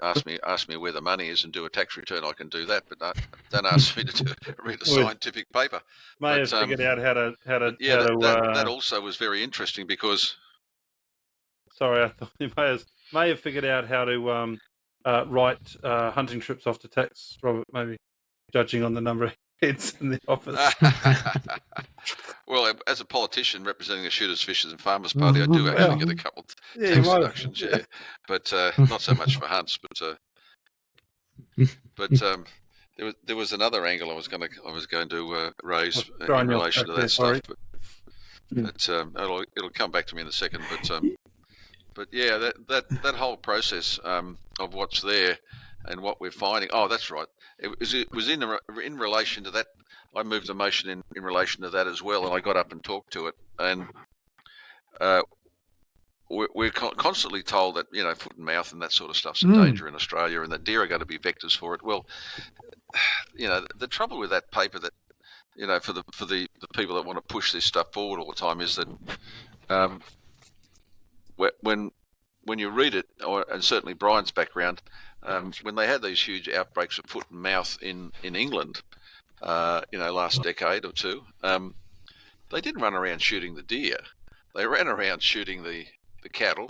ask me where the money is and do a tax return, I can do that, but don't ask me to read a scientific paper. May have figured out how to that also was very interesting because. Sorry, I thought you may have figured out how to write hunting trips off to tax, Robert, maybe, judging on the number of heads in the office. Well, as a politician representing the Shooters, Fishers and Farmers Party, I do actually get a couple of tax deductions, but not so much for hunts. But there was another angle I was going to raise in relation to that stuff, but it'll come back to me in a second. But yeah, that whole process of what's there and what we're finding. Oh, that's right. It was in relation to that. I moved a motion in relation to that as well, and I got up and talked to it. And we're constantly told that foot and mouth and that sort of stuff's a danger in Australia, and that deer are going to be vectors for it. Well, the trouble with that paper that for the people that want to push this stuff forward all the time is that when you read it, and certainly Brian's background, when they had these huge outbreaks of foot and mouth in England, last decade or two, they didn't run around shooting the deer. They ran around shooting the cattle,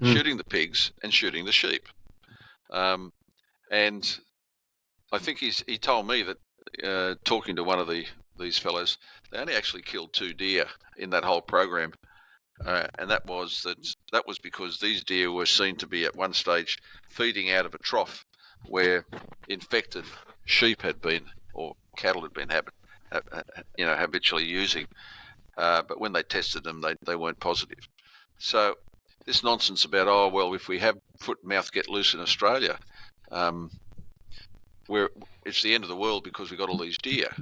shooting the pigs, and shooting the sheep. And I think he told me that talking to one of these fellows, they only actually killed 2 deer in that whole program. And that was because these deer were seen to be at one stage feeding out of a trough where infected sheep had been, or cattle had been habitually using. But when they tested them, they weren't positive. So this nonsense about if we have foot and mouth get loose in Australia, where it's the end of the world because we've got all these deer.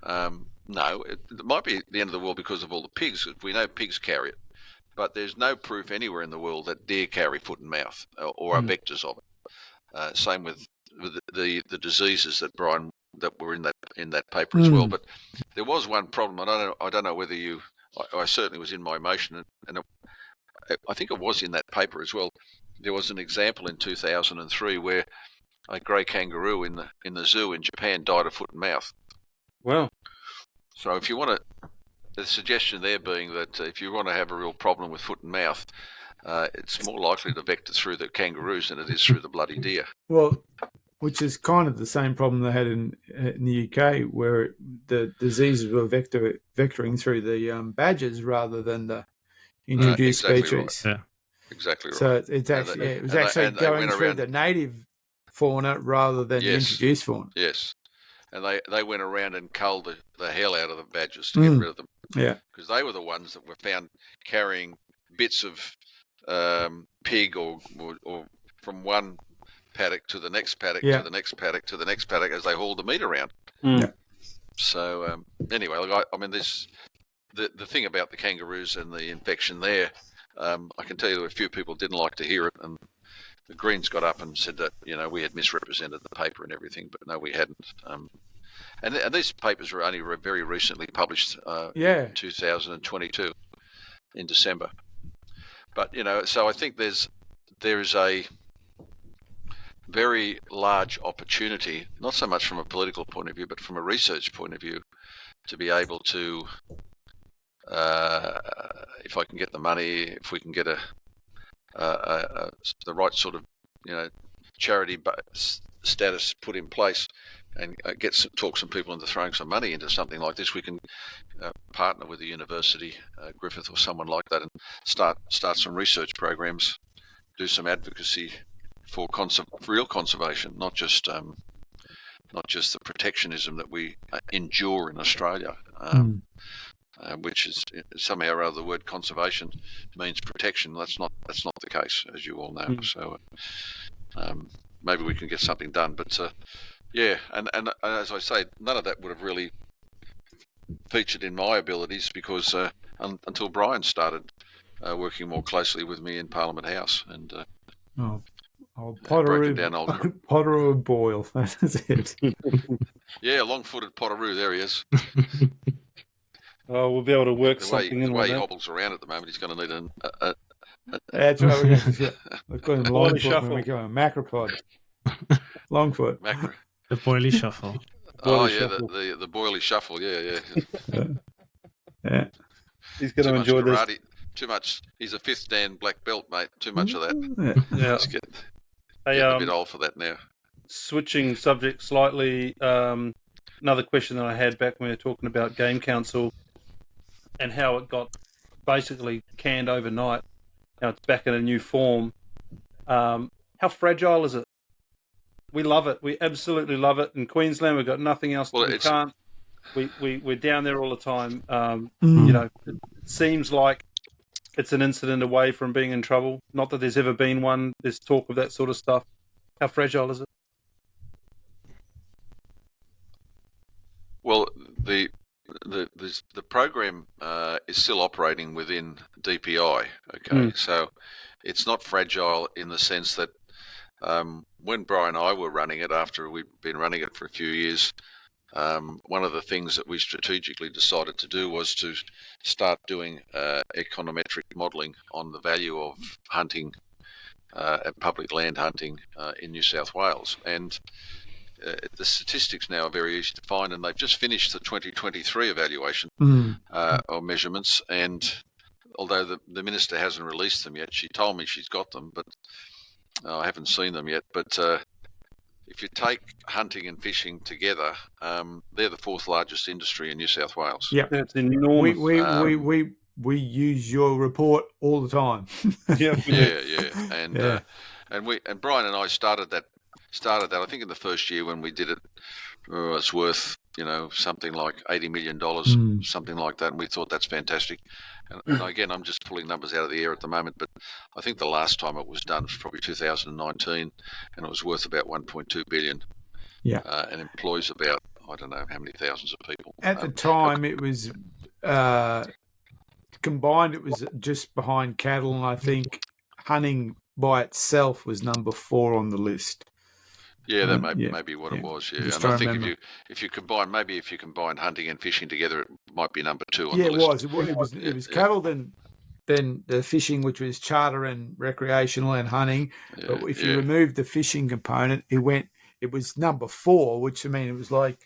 No, it might be the end of the world because of all the pigs. We know pigs carry it. but there's no proof anywhere in the world that deer carry foot and mouth or are vectors of it. Same with the diseases that were in that paper as well. But there was one problem. I don't know whether you. I certainly was in my motion, and I think it was in that paper as well. There was an example in 2003 where a grey kangaroo in the zoo in Japan died of foot and mouth. Wow. So if you want to, the suggestion there being that if you want to have a real problem with foot and mouth, it's more likely to vector through the kangaroos than it is through the bloody deer. Well, which is kind of the same problem they had in the UK, where the diseases were vectoring through the badgers rather than the introduced species. Right. Yeah. Exactly right. So it's actually it was actually going through the native fauna rather than the introduced fauna. Yes, and they went around and culled the hell out of the badgers to get rid of them. Yeah, because they were the ones that were found carrying bits of pig or from one paddock to the next paddock to the next paddock to the next paddock as they hauled the meat around. Yeah. So anyway, I mean, this the thing about the kangaroos and the infection there. I can tell you that a few people didn't like to hear it, and the Greens got up and said that we had misrepresented the paper and everything, but no, we hadn't. And these papers were only very recently published. In 2022 in December. But so I think there is a very large opportunity, not so much from a political point of view, but from a research point of view, to be able to. If I can get the money, if we can get the right sort of charity status put in place, and talk some people into throwing some money into something like this, we can partner with a university, Griffith or someone like that, and start some research programs, do some advocacy for real conservation, not just the protectionism that we endure in Australia. Which is somehow or other the word conservation means protection. That's not the case, as you all know. So maybe we can get something done. But and as I say, none of that would have really featured in my abilities because until Brian started working more closely with me in Parliament House and Potteroo, down old Potteroo Boyle. That's it. Yeah, long-footed Potteroo. There he is. Oh, we'll be able to work something in the way he hobbles around at the moment, he's going to need a That's right. We're calling him Longfoot when we go on Macropod. Longfoot. The Boily Shuffle. The Boily Shuffle. Yeah. Yeah. He's going to enjoy this. Too much. He's a 5th Dan black belt, mate. Too much of that. Yeah. Getting a bit old for that now. Switching subject slightly. Another question that I had back when we were talking about Game Council and how it got basically canned overnight. Now it's back in a new form. How fragile is it? We love it. We absolutely love it. In Queensland, we've got nothing else. We're down there all the time. It seems like it's an incident away from being in trouble. Not that there's ever been one. There's talk of that sort of stuff. How fragile is it? Well, the program is still operating within DPI. Okay, so it's not fragile in the sense that when Brian and I were running it, after we'd been running it for a few years, one of the things that we strategically decided to do was to start doing econometric modelling on the value of hunting, public land hunting in New South Wales, and the statistics now are very easy to find, and they've just finished the 2023 evaluation of measurements. And although the minister hasn't released them yet, she told me she's got them, but I haven't seen them yet. But if you take hunting and fishing together, they're the 4th largest industry in New South Wales. Yeah, that's enormous. We use your report all the time. Yeah. And Brian and I started that. I think in the first year when we did it, it's worth something like $80 million, something like that, and we thought that's fantastic. And again, I'm just pulling numbers out of the air at the moment, but I think the last time it was done was probably 2019, and it was worth about $1.2 billion. Yeah, and employs about I don't know how many thousands of people. At the time, it was combined, it was just behind cattle, and I think hunting by itself was number 4 on the list. Yeah, that may be what it was. Yeah, and I think if you combine hunting and fishing together, it might be number 2 on the list. It was cattle, then the fishing, which was charter and recreational and hunting. Yeah, but if you removed the fishing component, it was number 4, which, I mean, it was like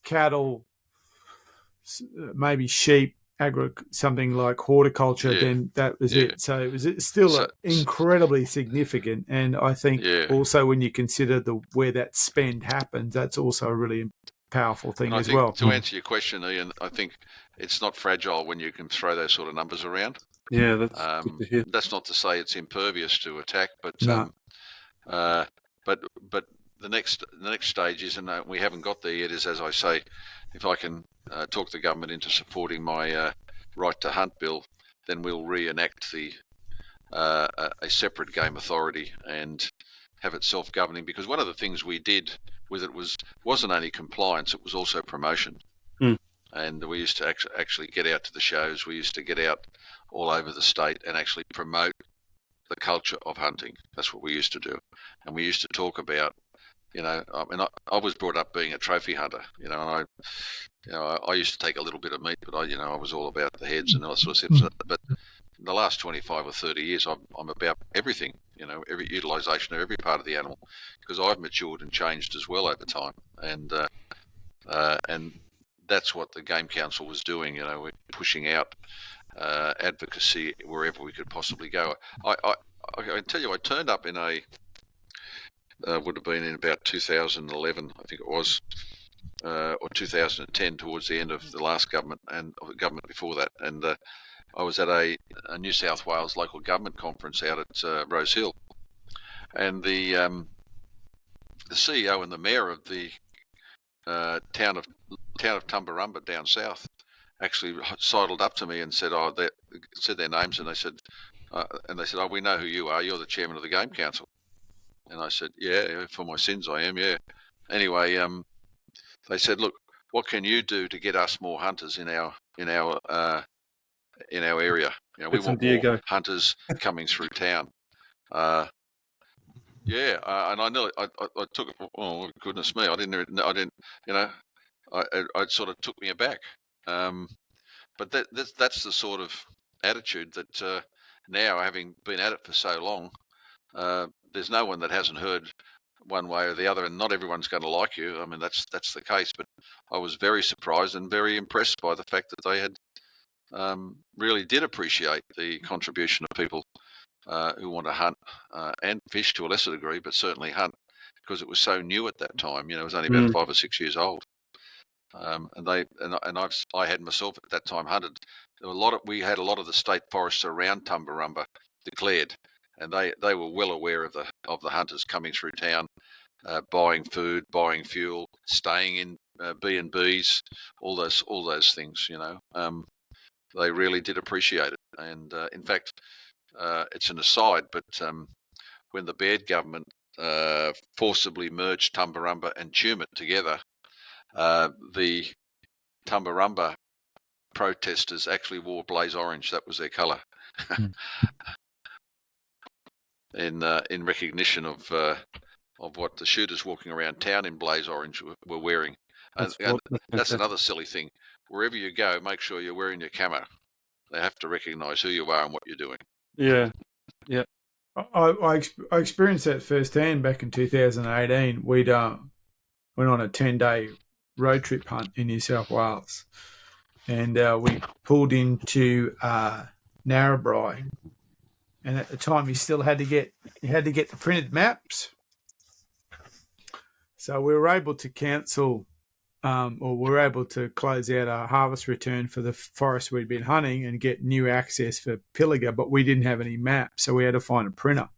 cattle, maybe sheep, something like horticulture, then that was it. So it was still incredibly significant. And I think also when you consider where that spend happens, that's also a really powerful thing as well. To answer your question, Ian, I think it's not fragile when you can throw those sort of numbers around. Yeah, that's good to hear. That's not to say it's impervious to attack, but but the next stage is, and we haven't got there yet, is, as I say, if I can talk the government into supporting my right to hunt bill, then we'll reenact a separate game authority and have it self-governing. Because one of the things we did with it wasn't only compliance; it was also promotion. And we used to actually get out to the shows. We used to get out all over the state and actually promote the culture of hunting. That's what we used to do, and we used to talk about. I was brought up being a trophy hunter, and I used to take a little bit of meat, but I was all about the heads and all that sort of stuff. But in the last 25 or 30 years, I'm about everything, every utilisation of every part of the animal, because I've matured and changed as well over time, and that's what the Game Council was doing. We're pushing out advocacy wherever we could possibly go. I can tell you, I turned up in would have been in about 2011, I think it was, or 2010, towards the end of the last government and the government before that. And I was at a New South Wales local government conference out at Rose Hill, and the CEO and the mayor of the town of Tumbarumba down south actually sidled up to me and said, said their names, and they said, oh, we know who you are. You're the chairman of the Game Council. And I said, yeah, for my sins I am, yeah. Anyway, they said, look, what can you do to get us more hunters in our area? We want more hunters coming through town. And I nearly, I took it. Oh goodness me, I didn't. It sort of took me aback. But that's the sort of attitude that now, having been at it for so long, there's no one that hasn't heard one way or the other, and not everyone's going to like you. I mean, that's the case. But I was very surprised and very impressed by the fact that they had really did appreciate the contribution of people who want to hunt and fish to a lesser degree, but certainly hunt, because it was so new at that time. It was only about 5 or 6 years old. I had myself at that time hunted. We had a lot of the state forests around Tumbarumba declared, and they were well aware of the hunters coming through town, buying food, buying fuel, staying in B&Bs, all those things. They really did appreciate it. And in fact, it's an aside, but when the Baird government forcibly merged Tumbarumba and Tumut together, the Tumbarumba protesters actually wore blaze orange. That was their colour. In recognition of what the shooters walking around town in blaze orange were wearing. That's another silly thing. Wherever you go, make sure you're wearing your camo. They have to recognise who you are and what you're doing. Yeah. I experienced that firsthand back in 2018. We'd went on a 10-day road trip hunt in New South Wales, and we pulled into Narrabri. And at the time, you still had to get the printed maps. So we were able to cancel, or we were able to close out our harvest return for the forest we'd been hunting and get new access for Pilliga, but we didn't have any maps, so we had to find a printer.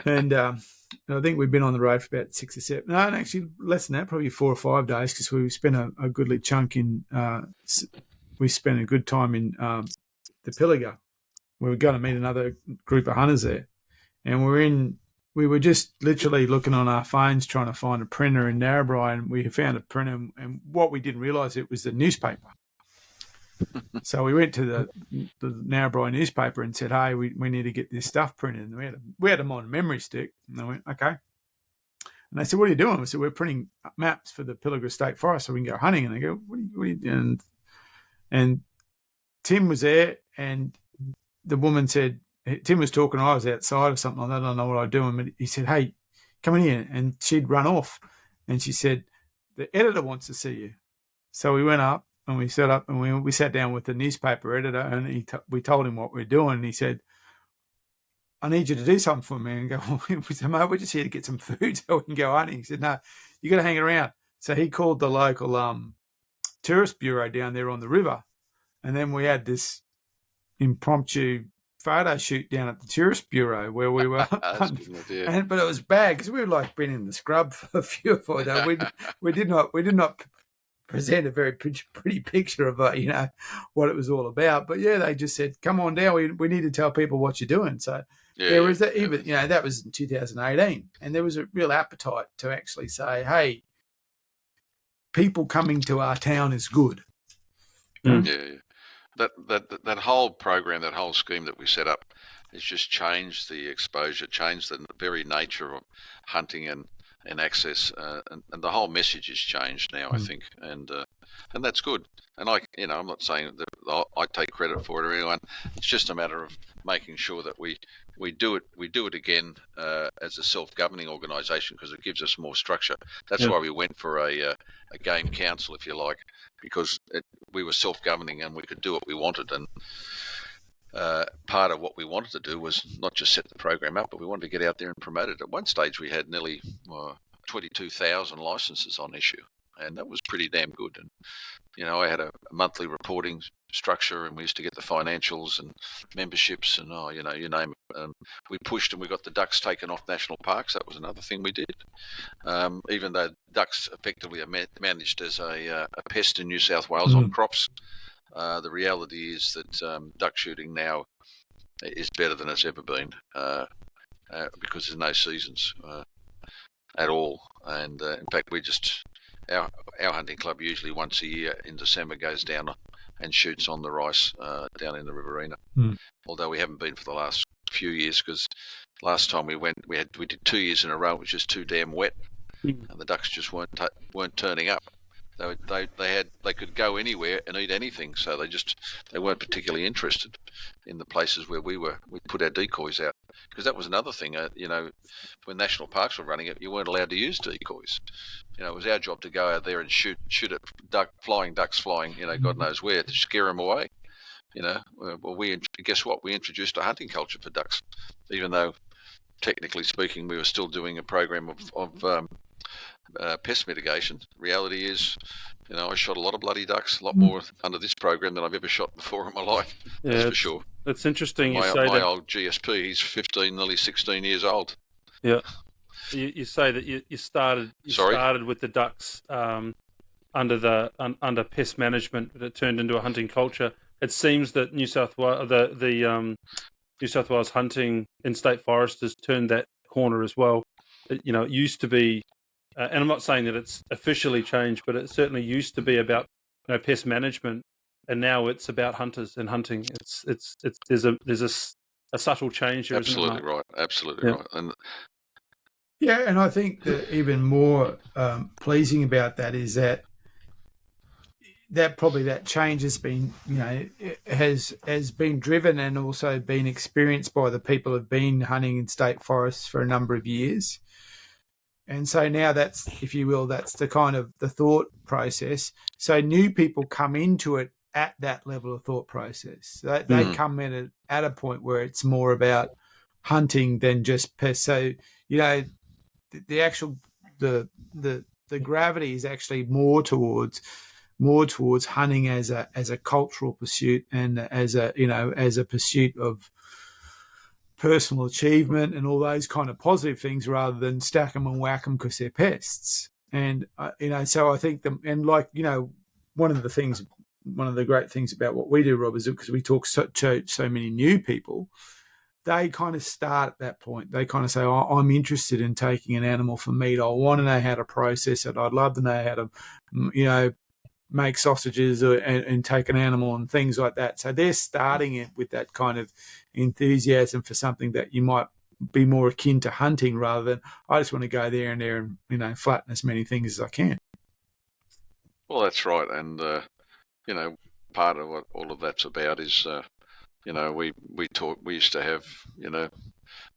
And I think we've been on the road for about 6 or 7. No, actually less than that, probably 4 or 5 days, because we spent a goodly chunk in. We spent a good time in the Pilliga. We were going to meet another group of hunters there, and we were just literally looking on our phones trying to find a printer in Narrabri, and we found a printer, and what we didn't realise, it was the newspaper. So we went to the Narrabri newspaper and said, hey, we need to get this stuff printed. And we had them on a memory stick. And they went, okay. And they said, what are you doing? We said, we're printing maps for the Pilliga State Forest so we can go hunting. And they go, what are you doing? And Tim was there, and the woman said, Tim was talking, I was outside or something like that. I don't know what I was doing. But he said, hey, come in here. And she'd run off. And she said, the editor wants to see you. So we went up and we set up and we sat down with the newspaper editor, and we told him what we were doing. And he said, I need you to do something for me. And go, we said, mate, we're just here to get some food so we can go hunting. He said, no, you got to hang around. So he called the local tourist bureau down there on the river. And then we had this impromptu photo shoot down at the tourist bureau where we were. But it was bad because we were like been in the scrub for a few of days. We did not present a very pretty picture of what it was all about. But yeah, they just said, come on down. We need to tell people what you're doing. So there was that. Even that was in 2018, and there was a real appetite to actually say, hey, people coming to our town is good. Yeah. That whole program, that whole scheme that we set up, has just changed the exposure, changed the very nature of hunting and access, and the whole message has changed now, I think, and that's good. And I'm not saying that I take credit for it or anyone. It's just a matter of making sure that we do it again as a self-governing organisation, because it gives us more structure. That's why we went for a game council, if you like, because we were self-governing and we could do what we wanted. And part of what we wanted to do was not just set the program up, but we wanted to get out there and promote it. At one stage, we had nearly 22,000 licenses on issue, and that was pretty damn good. And I had a monthly reporting structure, and we used to get the financials and memberships, and you name it. And we pushed, and we got the ducks taken off national parks. That was another thing we did. Even though ducks effectively are managed as a pest in New South Wales on crops, the reality is that duck shooting now is better than it's ever been, because there's no seasons at all. And in fact, our hunting club usually once a year in December goes down and shoots on the rice down in the Riverina. Although we haven't been for the last few years, because last time we went, we did 2 years in a row, which was too damn wet, and the ducks just weren't turning up. They could go anywhere and eat anything, so they weren't particularly interested in the places where we put our decoys out, because that was another thing. When national parks were running it, you weren't allowed to use decoys. It was our job to go out there and shoot at flying ducks flying, God knows where, to scare them away. Well, guess what? We introduced a hunting culture for ducks, even though technically speaking we were still doing a program of pest mitigation. Reality is, I shot a lot of bloody ducks, a lot more under this program than I've ever shot before in my life. That's for sure. It's interesting. My old GSP, he's 15, nearly 16 years old. Yeah. You say that you started with the ducks under pest management, but it turned into a hunting culture. It seems that New South Wales, New South Wales hunting in state forest has turned that corner as well. It used to be. And I'm not saying that it's officially changed, but it certainly used to be about pest management, and now it's about hunters and hunting. There's a subtle change there. Absolutely right. Absolutely right. And I think that even more pleasing about that is that probably that change has been has been driven and also been experienced by the people who've been hunting in state forests for a number of years. And so now that's, if you will, that's the kind of the thought process. So new people come into it at that level of thought process. They come in at a point where it's more about hunting than just pest. So, the actual the gravity is actually more towards hunting as a cultural pursuit and as a pursuit of personal achievement and all those kind of positive things, rather than stack them and whack them because they're pests. And so I think one of the great things about what we do, Rob, is because we talk to so many new people, they kind of start at that point. They kind of say, I'm interested in taking an animal for meat. I want to know how to process it. I'd love to know how to make sausages and take an animal and things like that. So they're starting it with that kind of enthusiasm for something that you might be more akin to hunting rather than I just want to go there and flatten as many things as I can. Well, that's right, and part of what all of that's about is we used to have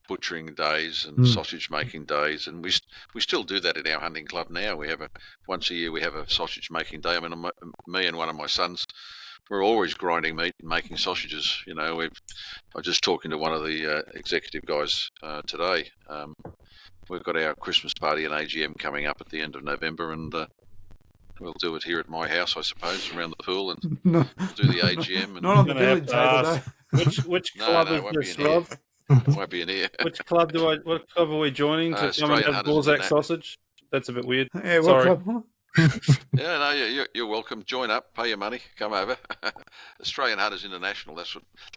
butchering days and sausage making days, and we still do that in our hunting club now. We have once a year we have a sausage making day. I mean, me and one of my sons, we're always grinding meat and making sausages. I was just talking to one of the executive guys today. We've got our Christmas party and AGM coming up at the end of November, and we'll do it here at my house, I suppose, around the pool, and do the AGM. And not on the village table, though. Which club is this, Rob? It won't be in here. What club are we joining to come and have Borsak sausage? That's a bit weird. Yeah, Sorry. club? Yeah, no, you're welcome. Join up, pay your money, come over. Australian Hunters International.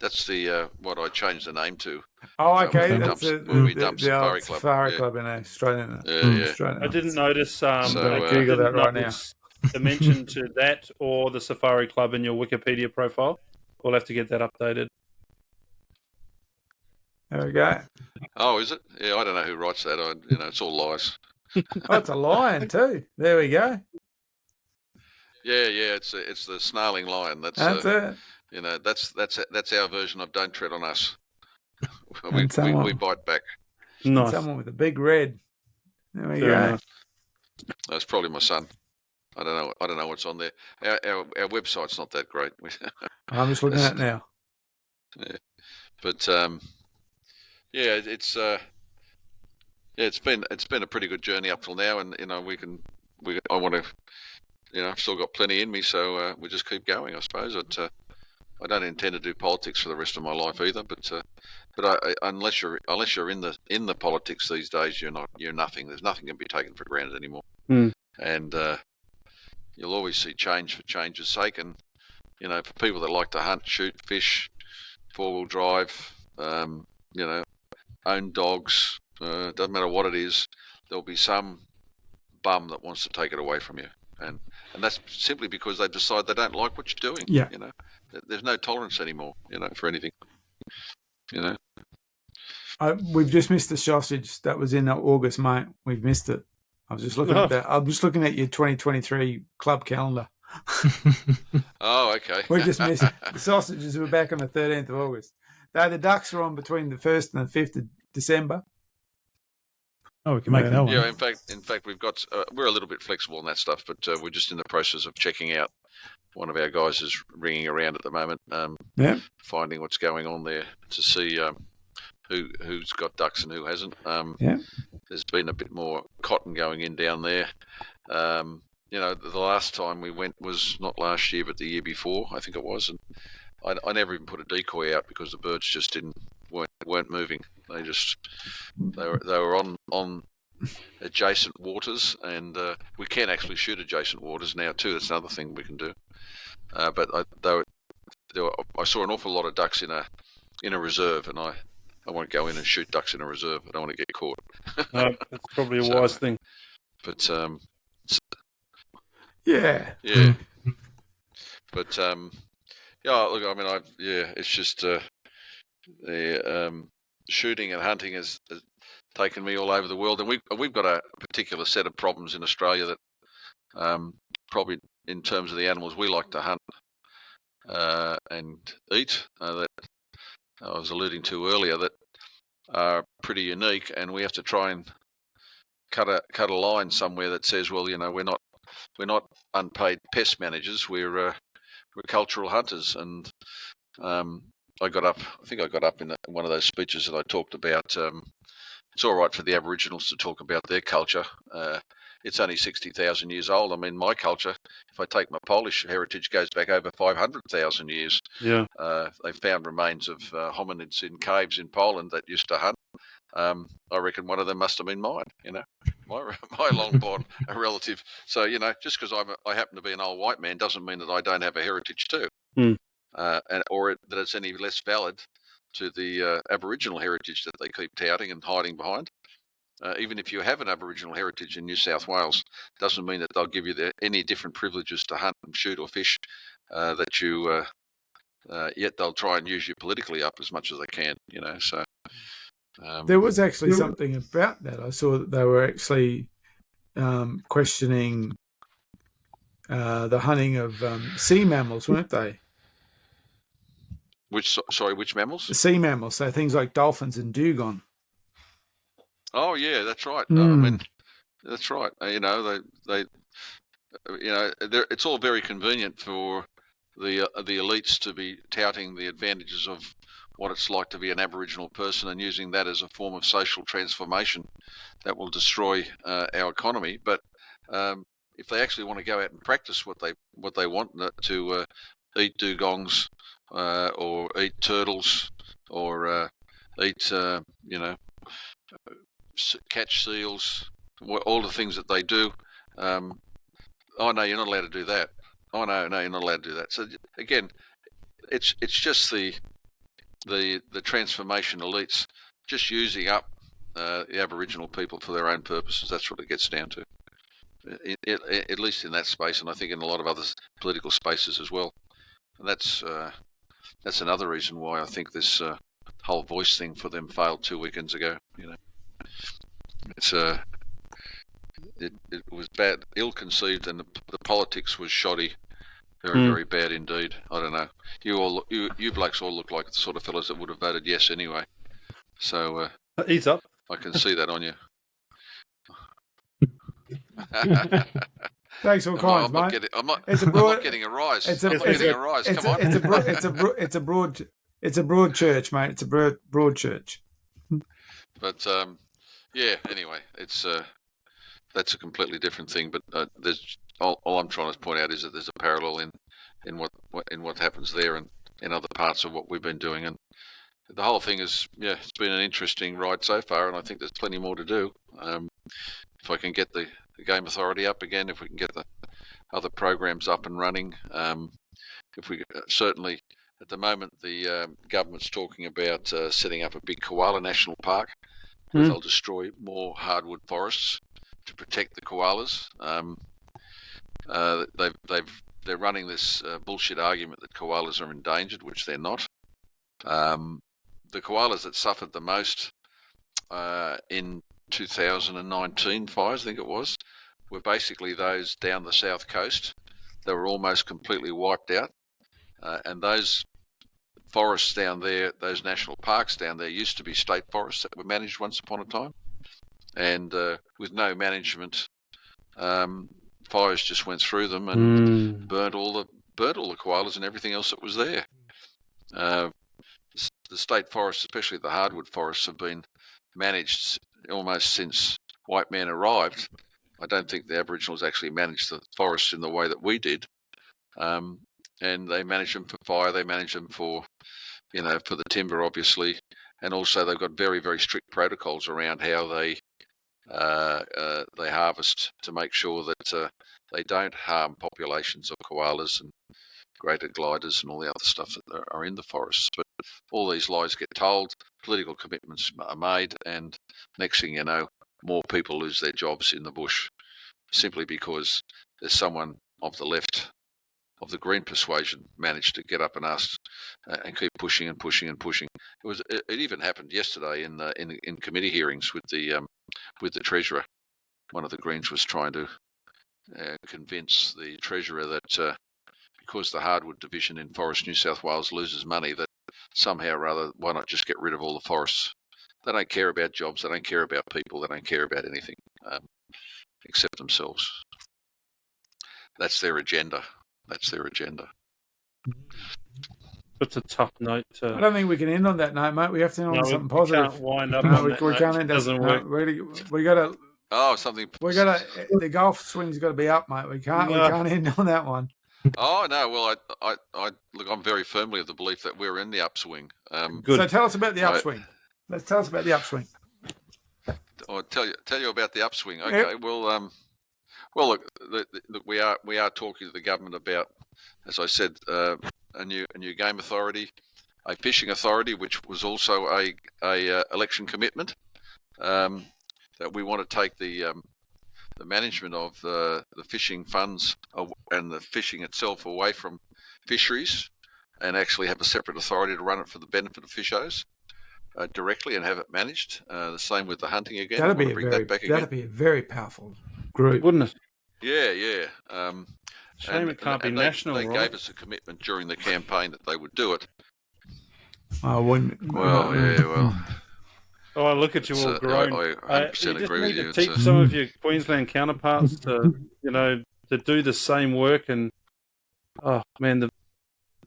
That's the what I changed the name to. Oh, okay. That's the Safari Club. Safari Club in Australia. Yeah. I didn't notice. Google that right now. The mention to that or the Safari Club in your Wikipedia profile. We'll have to get that updated. There we go. Oh, is it? Yeah, I don't know who writes that. It's all lies. Oh, it's a lion too. There we go. Yeah. It's the snarling lion. That's it. That's our version of "Don't tread on us." we bite back. Nice. Someone with a big red. There we go. Nice. That's probably my son. I don't know what's on there. Our website's not that great. I'm just looking at it now. Yeah, but it's been a pretty good journey up till now, and I want to, I've still got plenty in me, so we just keep going, I suppose. I don't intend to do politics for the rest of my life either, but unless you're in the politics these days, you're nothing. There's nothing can be taken for granted anymore, and you'll always see change for change's sake, and for people that like to hunt, shoot, fish, 4-wheel drive, own dogs, doesn't matter what it is, there'll be some bum that wants to take it away from you, and that's simply because they decide they don't like what you're doing. Yeah. There's no tolerance anymore, for anything. We've just missed the sausage. That was in August, mate. We've missed it. I was just looking at that. I'm just looking at your 2023 club calendar. Oh, okay. We just missed it. The sausages were back on the 13th of August. The ducks are on between the 1st and the 5th of December. Oh, we can make that one. Yeah, in fact, we've got we're a little bit flexible on that stuff, but we're just in the process of checking out. One of our guys is ringing around at the moment, finding what's going on there to see who's got ducks and who hasn't. There's been a bit more cotton going in down there. The last time we went was not last year, but the year before, I think it was, and I never even put a decoy out because the birds just weren't moving. They were on adjacent waters, and we can actually shoot adjacent waters now too. That's another thing we can do. But I saw an awful lot of ducks in a reserve, and I won't go in and shoot ducks in a reserve. I don't want to get caught. No, that's probably a wise thing. But yeah. But look, I mean, it's just shooting and hunting has taken me all over the world, and we've got a particular set of problems in Australia that probably in terms of the animals we like to hunt and eat that I was alluding to earlier that are pretty unique, and we have to try and cut a line somewhere that says, well, we're not unpaid pest managers, we're cultural hunters. And I think I got up in one of those speeches that I talked about. It's all right for the Aboriginals to talk about their culture. It's only 60,000 years old. I mean, my culture, if I take my Polish heritage, goes back over 500,000 years. Yeah. They found remains of hominids in caves in Poland that used to hunt. I reckon one of them must have been mine, my long-born relative. So, just because I happen to be an old white man doesn't mean that I don't have a heritage too. Or that it's any less valid to the Aboriginal heritage that they keep touting and hiding behind. even if you have an Aboriginal heritage in New South Wales, doesn't mean that they'll give you any different privileges to hunt and shoot or fish that you. Yet they'll try and use you politically up as much as they can. So. There was actually something about that. I saw that they were actually questioning the hunting of sea mammals, weren't they? Which mammals? The sea mammals, so things like dolphins and dugong. Oh yeah, that's right. I mean, that's right. They it's all very convenient for the elites to be touting the advantages of what it's like to be an Aboriginal person and using that as a form of social transformation that will destroy our economy. But if they actually want to go out and practice what they want to eat dugongs or eat turtles or eat catch seals, all the things that they do. Oh no, you're not allowed to do that. Oh no, you're not allowed to do that. So again, it's just the transformation elites just using up the Aboriginal people for their own purposes. That's what it gets down to, at least in that space, and I think in a lot of other political spaces as well. And that's another reason why I think this whole voice thing for them failed 2 weekends ago. It was bad, ill-conceived, and the politics was shoddy. Very, very bad indeed. I don't know. You blokes all look like the sort of fellas that would have voted yes anyway. So ease up. I can see that on you. Thanks all kinds, mate. I'm not getting a rise. It's a broad church, mate. It's a broad church. But yeah. Anyway, it's that's a completely different thing. But there's all I'm trying to point out is that there's a parallel in what happens there and in other parts of what we've been doing. And the whole thing is, it's been an interesting ride so far, and I think there's plenty more to do. If I can get the Game Authority up again, if we can get the other programs up and running, if we certainly at the moment the government's talking about setting up a big koala national park where they'll destroy more hardwood forests to protect the koalas. They're running this bullshit argument that koalas are endangered, which they're not. The koalas that suffered the most in 2019 fires, I think it was, were basically those down the south coast. They were almost completely wiped out. And those forests down there, those national parks down there, used to be state forests that were managed once upon a time. And with no management, fires just went through them and burnt all the koalas and everything else that was there. The state forests, especially the hardwood forests, have been managed almost since white men arrived. I don't think the Aboriginals actually managed the forests in the way that we did. And they manage them for fire, they manage them for the timber, obviously, and also they've got very, very strict protocols around how they harvest to make sure that they don't harm populations of koalas and greater gliders and all the other stuff that are in the forests. But all these lies get told, political commitments are made, and next thing you know, more people lose their jobs in the bush simply because there's someone of the left, of the green persuasion, managed to get up and ask and keep pushing and pushing and pushing. It even happened yesterday in committee hearings with the Treasurer. One of the Greens was trying to convince the Treasurer that because the hardwood division in Forest New South Wales loses money, that somehow or other, why not just get rid of all the forests? They don't care about jobs, they don't care about people, they don't care about anything except themselves. That's their agenda. That's their agenda. That's a tough note. I don't think we can end on that note, mate. We have to end on something positive. Can't wind up on that we note. can't end. Doesn't work. We got to. Oh, something. We got to. The golf swing's got to be up, mate. We can't end on that one. Oh no! Well, I look. I'm very firmly of the belief that we're in the upswing. Good. So tell us about the upswing. Let's tell us about the upswing. I'll tell you about the upswing. Okay. Yep. Well, look. We are talking to the government about, as I said, a new game authority, a fishing authority, which was also a election commitment. that we want to take the management of the fishing funds and the fishing itself away from fisheries, and actually have a separate authority to run it for the benefit of fishers directly and have it managed. The same with the hunting again. That'd be a very powerful group, wouldn't it? Yeah. Shame it can't be national. They gave us a commitment during the campaign that they would do it. Well, Oh, look at you all grown. I 100% agree with you. You just need to teach some of your Queensland counterparts to, to do the same work. And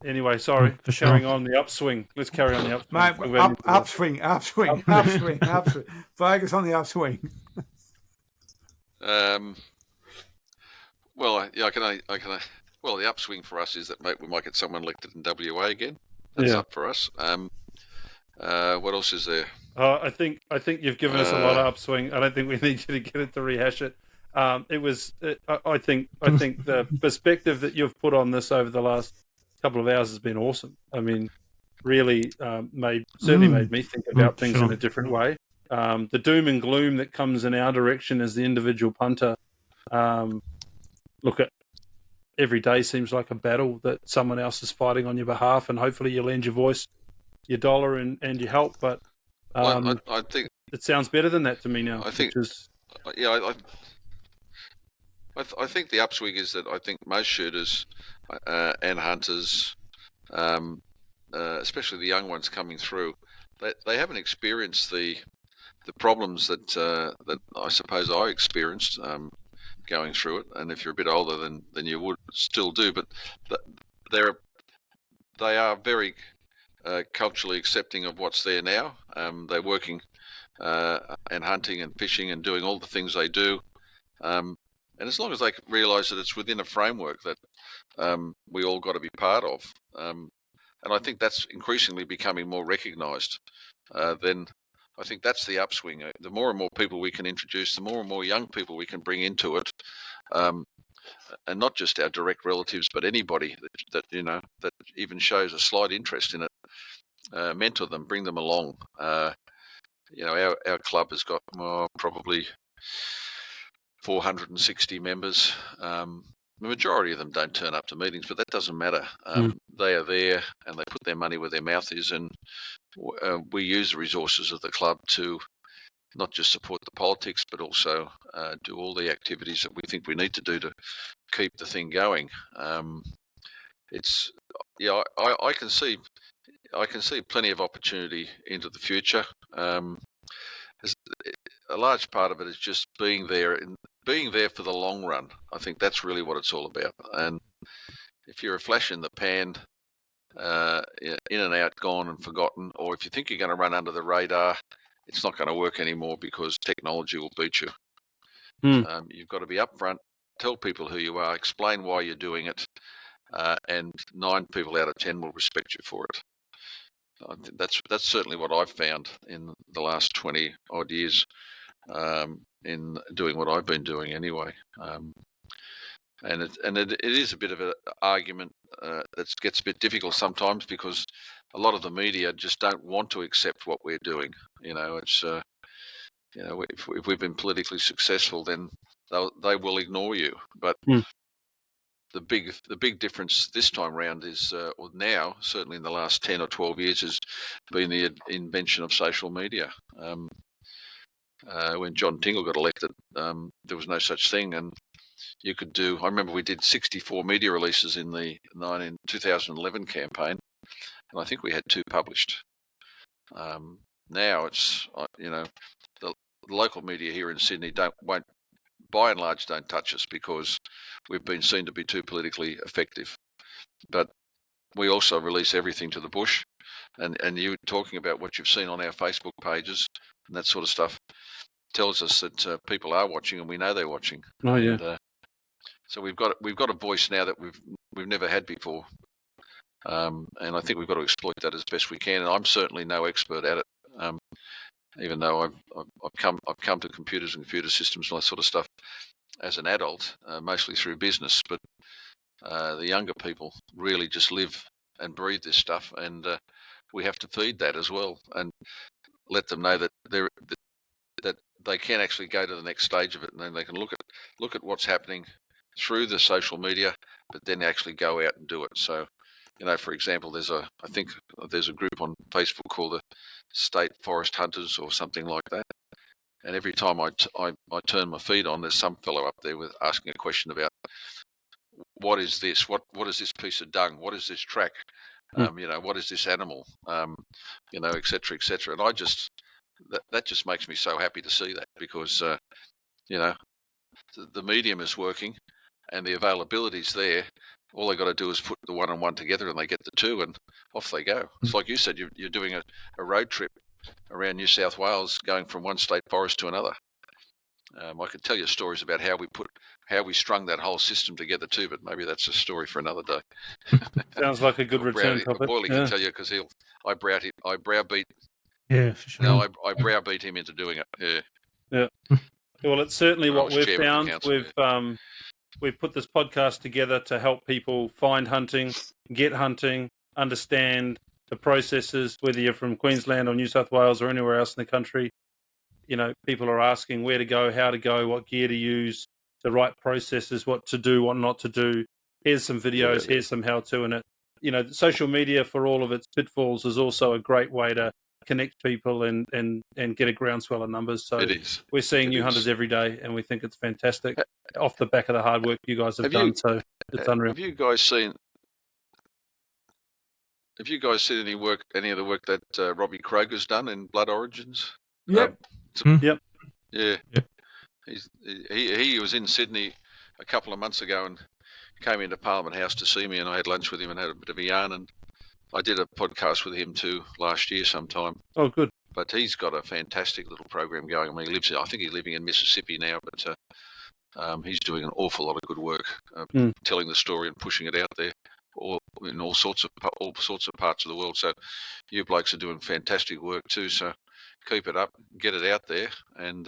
anyway, sorry, carrying on the upswing. Let's carry on the upswing. Mate, upswing. Focus on the upswing. Well, the upswing for us is that we might get someone elected in WA again. That's up for us. What else is there? I think you've given us a lot of upswing. I don't think we need you to get it to rehash it. I think the perspective that you've put on this over the last couple of hours has been awesome. I mean, really made me think about things in a different way. The doom and gloom that comes in our direction as the individual punter. Look, at every day seems like a battle that someone else is fighting on your behalf, and hopefully you lend your voice, your dollar, and your help. But I think it sounds better than that to me now. I think the upswing is that I think most shooters and hunters, especially the young ones coming through, they haven't experienced the problems that I suppose I experienced going through it. And if you're a bit older than you would still do, but they are very culturally accepting of what's there now. They're working and hunting and fishing and doing all the things they do. And as long as they realise that it's within a framework that we all got to be part of, and I think that's increasingly becoming more recognised, then I think that's the upswing. The more and more people we can introduce, the more and more young people we can bring into it, and not just our direct relatives, but anybody that even shows a slight interest in it. Mentor them, bring them along. Our club has got probably 460 members. The majority of them don't turn up to meetings, but that doesn't matter. They are there and they put their money where their mouth is, and we use the resources of the club to not just support the politics, but also do all the activities that we think we need to do to keep the thing going. I can see plenty of opportunity into the future. A large part of it is just being there for the long run. I think that's really what it's all about. And if you're a flash in the pan, in and out, gone and forgotten, or if you think you're going to run under the radar, it's not going to work anymore because technology will beat you. You've got to be upfront, tell people who you are, explain why you're doing it, and 9 people out of 10 will respect you for it. I think that's certainly what I've found in the last 20 odd years in doing what I've been doing anyway. And it is a bit of an argument that gets a bit difficult sometimes, because a lot of the media just don't want to accept what we're doing. It's if we've been politically successful, then they will ignore you. But the big difference this time round is, or now, certainly in the last 10 or 12 years, has been the invention of social media. When John Tingle got elected, there was no such thing, and you could do. I remember we did 64 media releases in the 2011 campaign, and I think we had 2 published. Now it's the local media here in Sydney won't by and large don't touch us because we've been seen to be too politically effective. But we also release everything to the bush, and you talking about what you've seen on our Facebook pages and that sort of stuff tells us that people are watching, and we know they're watching. Oh yeah. And, so we've got a voice now that we've never had before, and I think we've got to exploit that as best we can. And I'm certainly no expert at it, even though I've come to computers and computer systems and all that sort of stuff as an adult, mostly through business. But the younger people really just live and breathe this stuff, and we have to feed that as well, and let them know that they can actually go to the next stage of it, and then they can look at what's happening through the social media, but then actually go out and do it. So, for example, I think there's a group on Facebook called the State Forest Hunters or something like that. And every time I turn my feed on, there's some fellow up there with asking a question about what is this? What is this piece of dung? What is this track? What is this animal? Et cetera, et cetera. And that just makes me so happy to see that, because the medium is working and the availability's there. All they got to do is put the one-on-one together, and they get the two, and off they go. It's like you said, you're doing a road trip around New South Wales, going from one state forest to another. I could tell you stories about how we strung that whole system together too, but maybe that's a story for another day. Sounds like a good return topic. Boyley can tell you, because I browbeat. Yeah, for sure. No, I browbeat him into doing it. Yeah. Well, it's certainly what we've found. Council, We've put this podcast together to help people find hunting, get hunting, understand the processes, whether you're from Queensland or New South Wales or anywhere else in the country. People are asking where to go, how to go, what gear to use, the right processes, what to do, what not to do. Here's some videos, here's some how-to. And social media, for all of its pitfalls, is also a great way to connect people and get a groundswell of numbers. So it is. We're seeing new hunters every day, and we think it's fantastic off the back of the hard work you guys have done. So it's unreal. Have you guys seen any of the work that Robbie Kroger's done in Blood Origins? Yep. Yep. Yeah. He was in Sydney a couple of months ago and came into Parliament House to see me, and I had lunch with him and had a bit of a yarn, and I did a podcast with him too last year sometime. Oh, good. But he's got a fantastic little program going. I mean, I think he's living in Mississippi now, but he's doing an awful lot of good work, telling the story and pushing it out there, in all sorts of parts of the world. So you blokes are doing fantastic work too. So keep it up, get it out there, and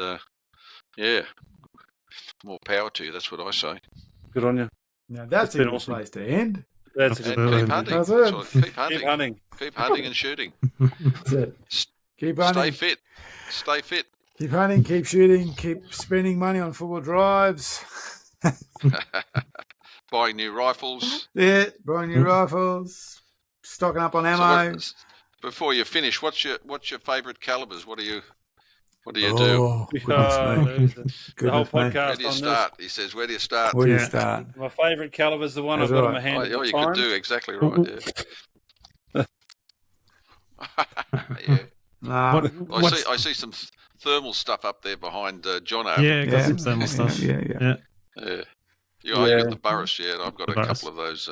more power to you. That's what I say. Good on you. Now that's a good place to end. That's a and good keep hunting. That's it. Keep hunting. Keep hunting. Keep hunting and shooting. That's it. Keep hunting. Stay fit. Stay fit. Keep hunting, keep shooting, keep spending money on four-wheel drives. Buying new rifles. Yeah, buying new rifles. Stocking up on ammo. Before you finish, what's your favourite calibers? What do you do? The whole podcast Where do you on start? He says, where do you start? Where do you start? this. My favourite caliber is the one That's I've got right. in my hand. Oh, at you the time. could do exactly right. Yeah. Nah. I see some thermal stuff up there behind Jono. Yeah, got some thermal stuff. Yeah. You got the Burris, I've got a couple of those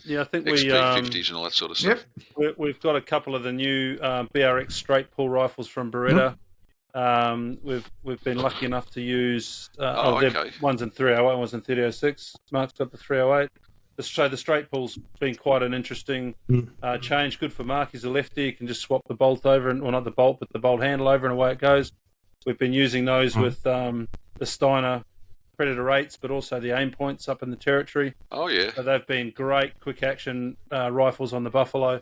Yeah, I think XP50s and all that sort of stuff. we've got a couple of the new BRX straight pull rifles from Beretta. We've been lucky enough to use one's in 308, one's in 3006. Mark's got the 308. So the straight pull's been quite an interesting change. Good for Mark. He's a lefty. He can just swap the bolt over, or not the bolt, but the bolt handle over, and away it goes. We've been using those with the Steiner Predator 8s, but also the aim points up in the Territory. Oh, yeah. So they've been great quick action rifles on the Buffalo.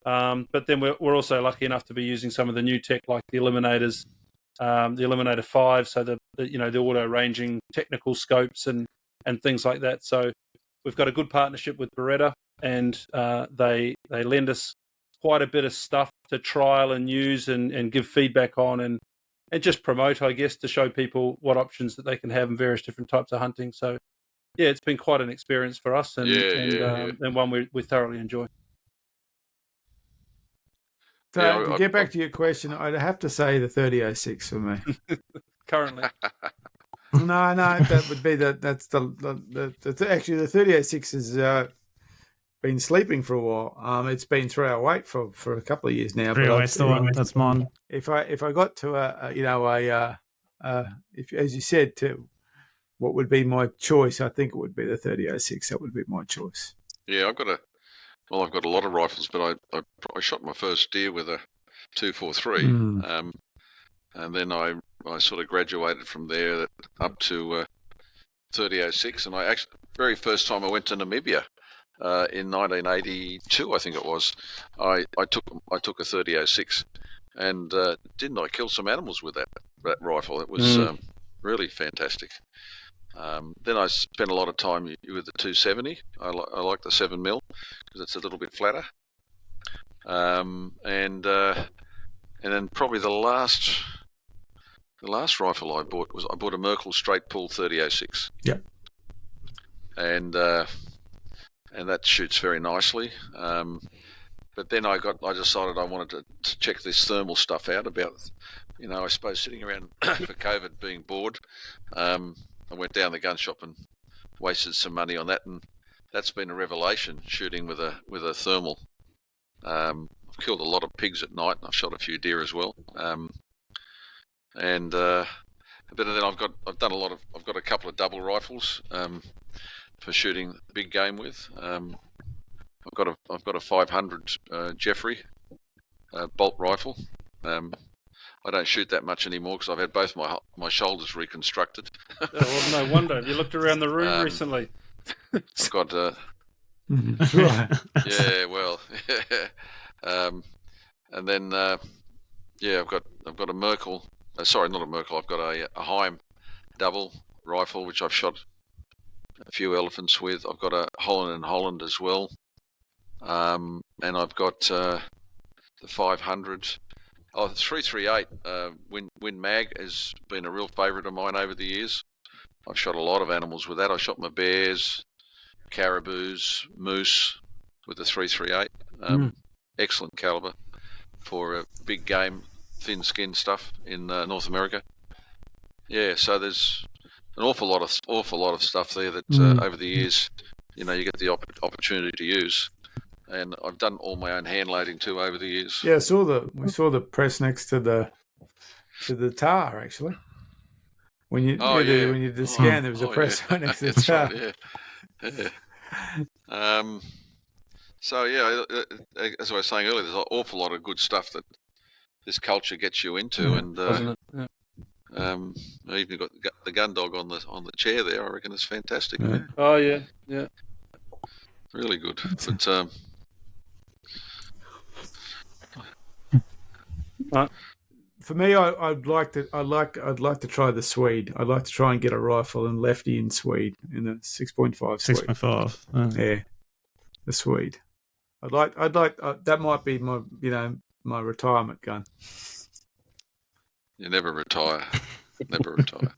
But then we're also lucky enough to be using some of the new tech, like the Eliminators, the Eliminator 5, so the auto ranging technical scopes and things like that. So we've got a good partnership with Beretta, and they lend us quite a bit of stuff to trial and use and give feedback on and just promote, I guess, to show people what options that they can have in various different types of hunting. So, yeah, it's been quite an experience for us and one we thoroughly enjoy. So to get back to your question, I'd have to say the 3006 for me. Currently. No, that would be that's actually the 3006 has been sleeping for a while. It's been 308 for a couple of years now. 308's the one. That's mine. If I got to if as you said, to what would be my choice, I think it would be the 3006. That would be my choice. Yeah, I've got a lot of rifles, but I shot my first deer with a 243, and then I sort of graduated from there up to 3006, and I actually very first time I went to Namibia in 1982, I think it was. I took a 3006, and didn't I kill some animals with that? that rifle. It was really fantastic. Then I spent a lot of time with the 270. I like the 7mm because it's a little bit flatter. And then probably the last rifle I bought a Merkel straight pull 30-06. Yep. And that shoots very nicely. But then I decided I wanted to check this thermal stuff out about, I suppose sitting around for COVID being bored. I went down the gun shop and wasted some money on that, and that's been a revelation, shooting with a thermal. I've killed a lot of pigs at night, and I've shot a few deer as well. But then I've got a couple of double rifles for shooting big game with. I've got a 500 Jeffrey bolt rifle. I don't shoot that much anymore because I've had both my shoulders reconstructed. Well, no wonder. You looked around the room recently. I've got yeah, well, and then I've got a Merkel. Sorry, not a Merkel. I've got a Heim double rifle which I've shot a few elephants with. I've got a Holland & Holland as well, and I've got the 500. Oh, the 338 Win Mag has been a real favourite of mine over the years. I've shot a lot of animals with that. I shot my bears, caribous, moose with the 338. Excellent calibre for big game, thin skin stuff in North America. Yeah, so there's an awful lot of stuff there that over the years, you get the opportunity to use. And I've done all my own hand loading too over the years. Yeah, we saw the press next to the tar actually. When you did the scan, there was a press right next to the tar. Right, yeah. So yeah, as I was saying earlier, there's an awful lot of good stuff that this culture gets you into, and I even got the gun dog on the chair there. I reckon it's fantastic. Yeah. Oh yeah, really good. But for me, I'd like to try the Swede. I'd like to try and get a rifle and lefty in Swede in the 6.5 Swede. 6.5. Yeah, the Swede. I'd like that might be my my retirement gun. You never retire. Never retire.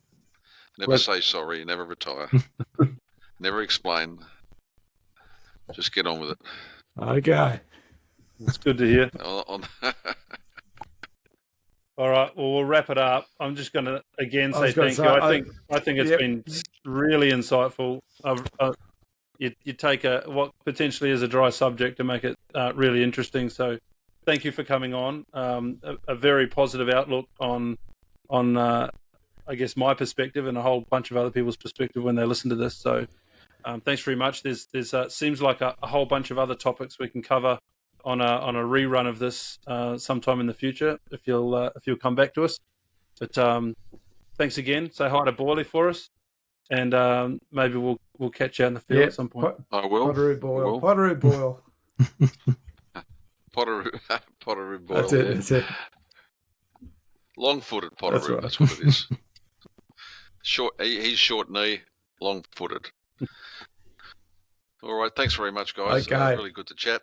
Never say sorry. Never retire. Never explain. Just get on with it. Okay. It's good to hear. All right, well, we'll wrap it up. I'm just going to again say thank you. I think it's been really insightful. You take what potentially is a dry subject to make it really interesting. So, thank you for coming on. A very positive outlook on I guess my perspective and a whole bunch of other people's perspective when they listen to this. So, thanks very much. There's seems like a whole bunch of other topics we can cover on a rerun of this sometime in the future if you'll come back to us. But thanks again. Say hi to Boyley for us, and maybe we'll catch you out in the field at some point. I will. Pottery Boyle. Pottery Boyle. Pottery Boyle. That's it. Long-footed Pottery. That's what it is. Short. He's short knee, long-footed. All right. Thanks very much, guys. Okay. Really good to chat.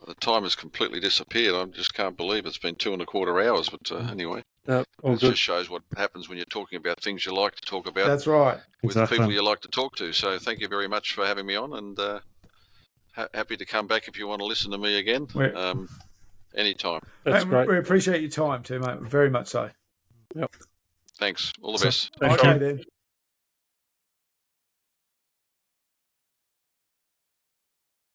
The time has completely disappeared. I just can't believe it's been 2.25 hours. But anyway, it just shows what happens when you're talking about things you like to talk about. That's right. With people you like to talk to. So thank you very much for having me on, and happy to come back if you want to listen to me again. Anytime. That's great. We appreciate your time too, mate. Very much so. Yep. Thanks. All the best. Okay then.